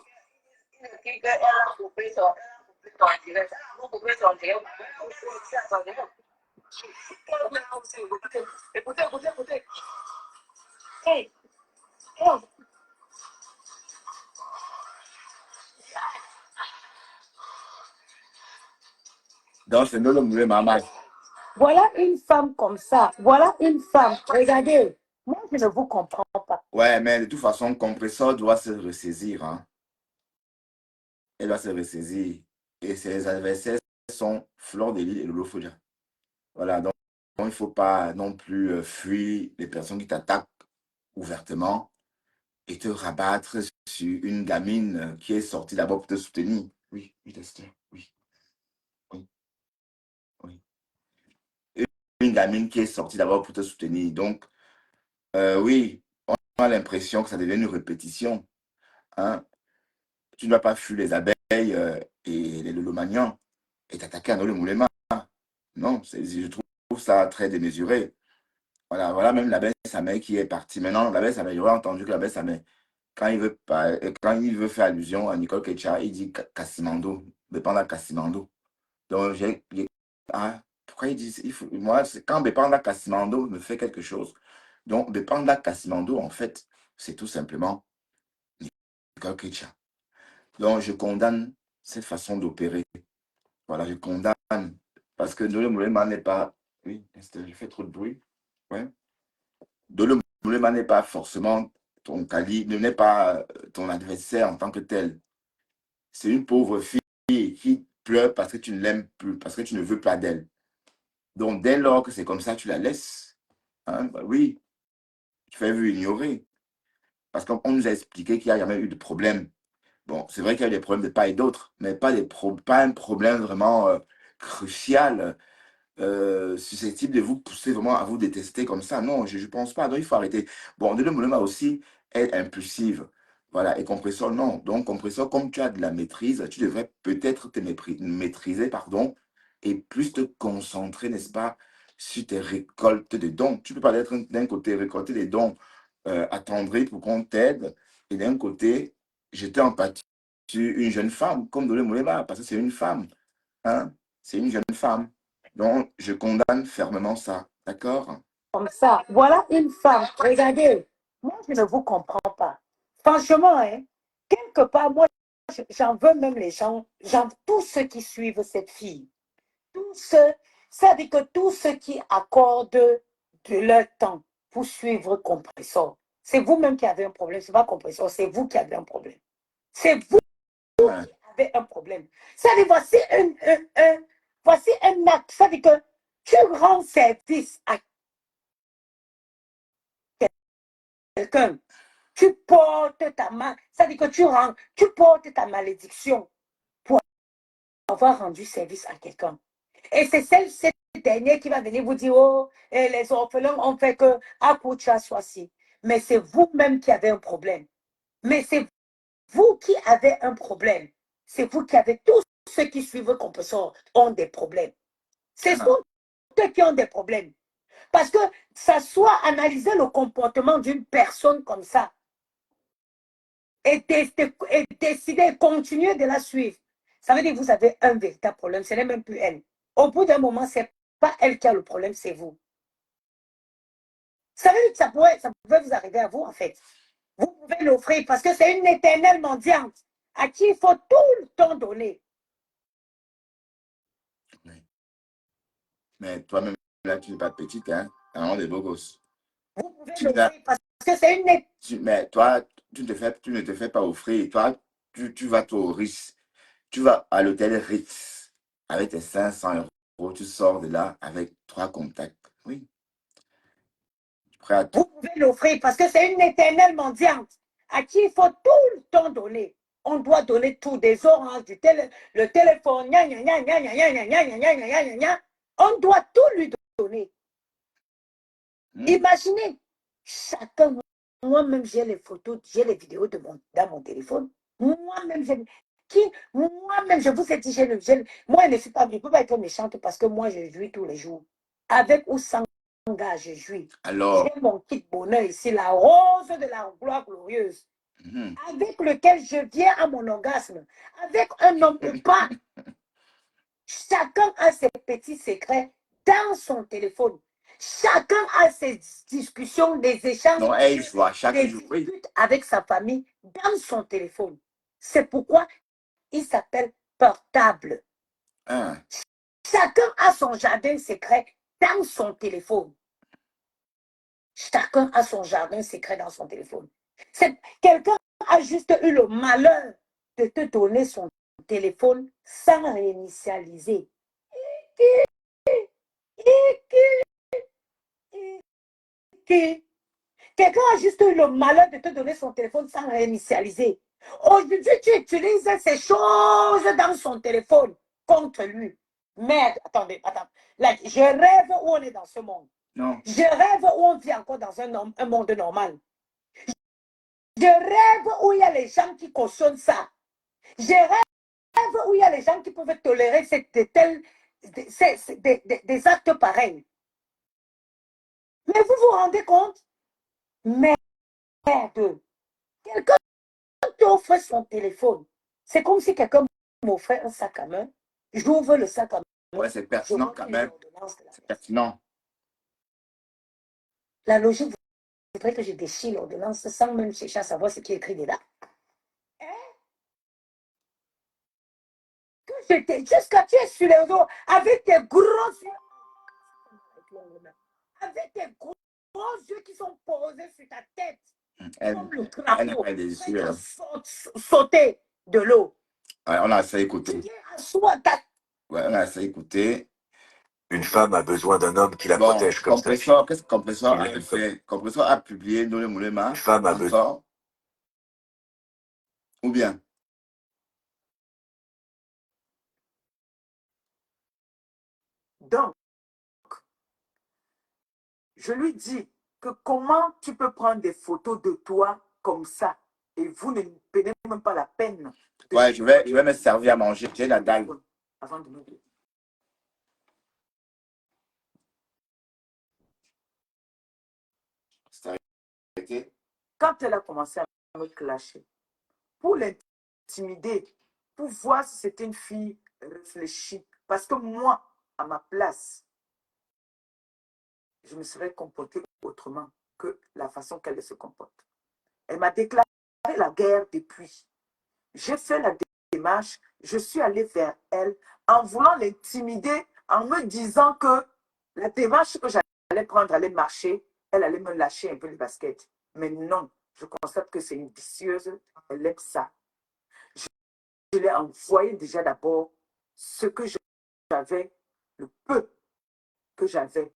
Donc, c'est nous le moulin maman. voilà une femme comme ça. Voilà une femme. Regardez, moi, je ne vous comprends pas. Ouais, mais de toute façon, le compresseur doit se ressaisir. Hein. Elle doit se ressaisir. Et ses adversaires sont Fleur de Lys et Lolo Folia. Voilà, donc il ne faut pas non plus fuir les personnes qui t'attaquent ouvertement et te rabattre sur une gamine qui est sortie d'abord pour te soutenir. Oui, oui, Esther, oui. Oui, oui. Une gamine qui est sortie d'abord pour te soutenir. Donc, oui, on a l'impression que ça devient une répétition. Hein. Tu ne dois pas fuir les abeilles et les lolomanians et t'attaquer à le moulema. Non, je trouve ça très démesuré. Voilà, voilà même l'abbé Samé qui est parti. Maintenant, l'abbé Samé, j'aurais entendu que l'abbé Samé, quand il veut faire allusion à Nicole Kecha, il dit Kassimando, Bepanda Kassimando. Donc, pourquoi il dit, moi, quand Bepanda Kassimando me fait quelque chose, donc Bepanda Kassimando, en fait, c'est tout simplement Nicole Kecha. Donc, je condamne cette façon d'opérer. Voilà, je condamne. Parce que Dole Moulema n'est pas. Oui, je fais trop de bruit. Ouais. Dole Moulema n'est pas forcément ton calibre, n'est pas ton adversaire en tant que tel. C'est une pauvre fille qui pleure parce que tu ne l'aimes plus, parce que tu ne veux pas d'elle. Donc, dès lors que c'est comme ça, tu la laisses. Hein, bah oui, tu fais vu ignorer. Parce qu'on nous a expliqué qu'il n'y a jamais eu de problème. Bon, c'est vrai qu'il y a eu des problèmes de part et d'autre, mais pas un problème vraiment crucial, susceptible de vous pousser vraiment à vous détester comme ça. Non, je ne pense pas. Donc, il faut arrêter. Bon, Dele Moulema aussi est impulsive. Voilà, et compresseur, non. Donc, compresseur, comme tu as de la maîtrise, tu devrais peut-être te maîtriser, pardon, et plus te concentrer, n'est-ce pas, sur tes récoltes de dons. Tu ne peux pas être d'un côté récolter des dons attendris pour qu'on t'aide, et d'un côté, jeter en pâture une jeune femme, comme Dele Moulema, parce que c'est une femme. Hein? C'est une jeune femme. Donc, je condamne fermement ça. D'accord? Comme ça. Voilà une femme. Regardez, moi, je ne vous comprends pas. Franchement, hein, quelque part, moi, j'en veux même les gens, tous ceux qui suivent cette fille. Ça veut dire que tous ceux qui accordent de leur temps pour suivre Compressor, c'est vous-même qui avez un problème. Ce n'est pas Compressor, c'est vous qui avez un problème. C'est vous Ouais. qui avez un problème. Ça veut dire, voici un acte. Ça veut dire que tu rends service à quelqu'un. Tu portes ta main. Ça veut dire que tu portes ta malédiction pour avoir rendu service à quelqu'un. Et c'est cette dernière qui va venir vous dire, oh, les orphelins ont fait que Akucha soit ci. Mais c'est vous-même qui avez un problème. Mais c'est vous qui avez un problème. C'est vous qui avez tous ceux qui suivent Compressor ont des problèmes. C'est eux qui ont des problèmes. Parce que ça soit analyser le comportement d'une personne comme ça et décider de continuer de la suivre. Ça veut dire que vous avez un véritable problème. Ce n'est même plus elle. Au bout d'un moment, ce n'est pas elle qui a le problème, c'est vous. Ça veut dire que ça pouvait vous arriver à vous, en fait. Vous pouvez l'offrir parce que c'est une éternelle mendiante à qui il faut tout le temps donner. Oui. Mais toi-même, là, tu n'es pas petite, hein? T'as vraiment des beaux gosses. Vous pouvez l'offrir parce que c'est une Mais toi, tu ne te fais pas offrir. Toi, tu vas au risque. Tu vas à l'hôtel Ritz avec tes 500 €, tu sors de là avec 3 contacts. Oui. Prêt à tout. Vous pouvez l'offrir parce que c'est une éternelle mendiante à qui il faut tout le temps donner. On doit donner tout, des oranges, le téléphone, gna, gna, gna, gna, gna, gna, gna, gna, gna, gna, gna, gna. On doit tout lui donner. Imaginez, chacun, moi-même j'ai les photos, j'ai les vidéos dans mon téléphone. Moi-même, je vous ai dit, moi, je ne peux pas être méchante parce que moi, je jouis tous les jours. Avec ou sans gars, je jouis. Alors, j'ai mon kit bonheur ici, la rose de la gloire glorieuse, avec lequel je viens à mon orgasme, avec un homme ou pas. Chacun a ses petits secrets dans son téléphone. Chacun a ses discussions, des échanges, non, elle voit chaque des jour. Oui. disputes avec sa famille dans son téléphone. C'est pourquoi il s'appelle portable. Hein. Chacun a son jardin secret dans son téléphone. Chacun a son jardin secret dans son téléphone. Quelqu'un a juste eu le malheur de te donner son téléphone sans réinitialiser. Quelqu'un a juste eu le malheur de te donner son téléphone sans réinitialiser. Aujourd'hui, tu utilises ces choses dans son téléphone contre lui. Merde, attendez. Là, je rêve où on est dans ce monde. Non. Je rêve où on vit encore dans un monde normal. Je rêve où il y a les gens qui cautionnent ça. Je rêve où il y a les gens qui peuvent tolérer des actes pareils. Mais vous vous rendez compte? Merde. Quelqu'un t'offre son téléphone. C'est comme si quelqu'un m'offrait un sac à main. J'ouvre le sac à main. Ouais, c'est pertinent quand même. C'est pertinent. La logique voudrait que je déchire l'ordonnance sans même chercher à savoir ce qui est écrit dedans. Jusqu'à tu es sur les dos avec tes grosses yeux qui sont posés sur ta tête. Comme le crapaud. Sauter de l'eau. Ouais, on a assez écouté. Ouais, on a assez écouté. Une femme a besoin d'un homme qui la Bon, protège comme sa fille. Compresseur, qu'est-ce que Compresseur a fait? Compresseur a publié dans le Moulema. Une femme a besoin. Encore. Ou bien? Donc, je lui dis que comment tu peux prendre des photos de toi comme ça et vous ne prenez même pas la peine. Ouais, je vais me servir à manger. J'ai la dalle. Avant de me dire. C'est arrêté. Quand elle a commencé à me clasher, pour l'intimider, pour voir si c'était une fille réfléchie, parce que moi, à ma place, je me serais comportée autrement que la façon qu'elle se comporte. Elle m'a déclaré la guerre depuis. J'ai fait la démarche, je suis allée vers elle en voulant l'intimider, en me disant que la démarche que j'allais prendre allait marcher, elle allait me lâcher un peu les baskets. Mais non, je constate que c'est une vicieuse, elle aime ça. Je l'ai envoyé déjà d'abord ce que j'avais, le peu que j'avais.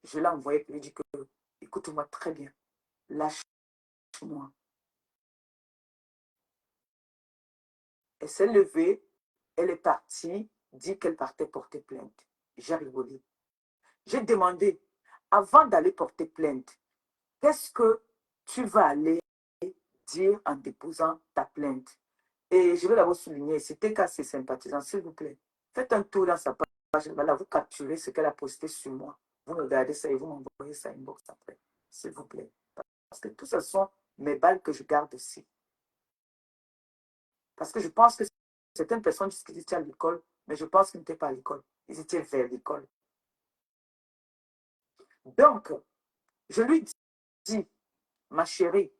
Je l'ai envoyé et lui dit que, écoute-moi très bien, lâche-moi. Elle s'est levée, elle est partie, dit qu'elle partait porter plainte. J'ai rigolé. J'ai demandé, avant d'aller porter plainte, qu'est-ce que tu vas aller dire en déposant ta plainte? Et je vais d'abord souligner, c'était qu'à ses sympathisants, s'il vous plaît, faites un tour dans sa page, voilà, vous capturez ce qu'elle a posté sur moi. Vous regardez ça et vous m'envoyez ça inbox après, s'il vous plaît. Parce que tout ce sont mes balles que je garde aussi. Parce que je pense que certaines personnes disent qu'ils étaient à l'école, mais je pense qu'ils n'étaient pas à l'école. Ils étaient vers l'école. Donc, je lui dis, ma chérie,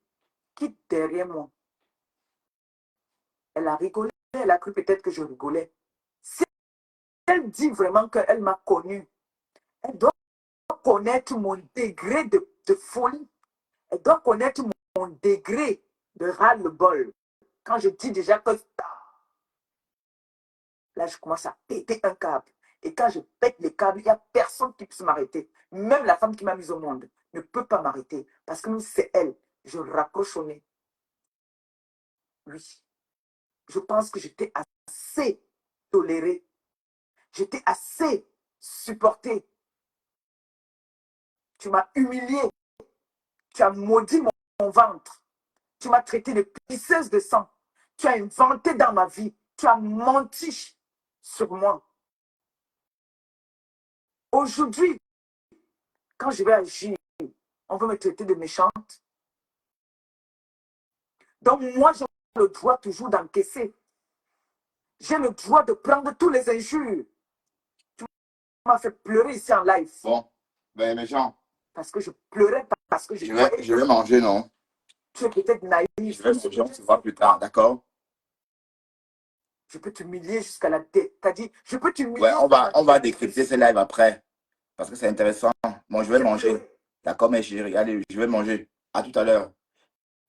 quitte derrière moi. Elle a rigolé, elle a cru peut-être que je rigolais. Si elle dit vraiment qu'elle m'a connu, elle doit connaître mon degré de folie. Elle doit connaître mon degré de ras-le-bol. Quand je dis déjà que Là, je commence à péter un câble. Et quand je pète les câbles, il n'y a personne qui puisse m'arrêter. Même la femme qui m'a mise au monde ne peut pas m'arrêter. Parce que même si c'est elle, je raccroche au nez. Oui. Je pense que j'étais assez tolérée. J'étais assez supportée. Tu m'as humiliée. Tu as maudit mon ventre. Tu m'as traité de pisseuse de sang. Tu as inventé dans ma vie. Tu as menti sur moi. Aujourd'hui, quand je vais agir, on veut me traiter de méchante. Donc moi, j'ai le droit toujours d'encaisser. J'ai le droit de prendre tous les injures. Tu m'as fait pleurer ici en live. Bon, ben méchant. Parce que je pleurais, parce que Je vais manger, non? Tu es peut-être naïf. Je vais manger, on se voit plus tard, d'accord? Je peux t'humilier jusqu'à la tête. T'as dit, je peux t'humilier. Ouais, on va décrypter ce live après. Parce que c'est intéressant. Bon, je vais manger. D'accord, mes chéris. Allez, je vais manger. À tout à l'heure.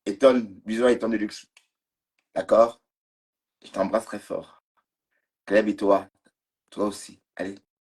Eton, bisous à Eton de luxe. D'accord? Je t'embrasse très fort. Cleb et toi. Toi aussi. Allez.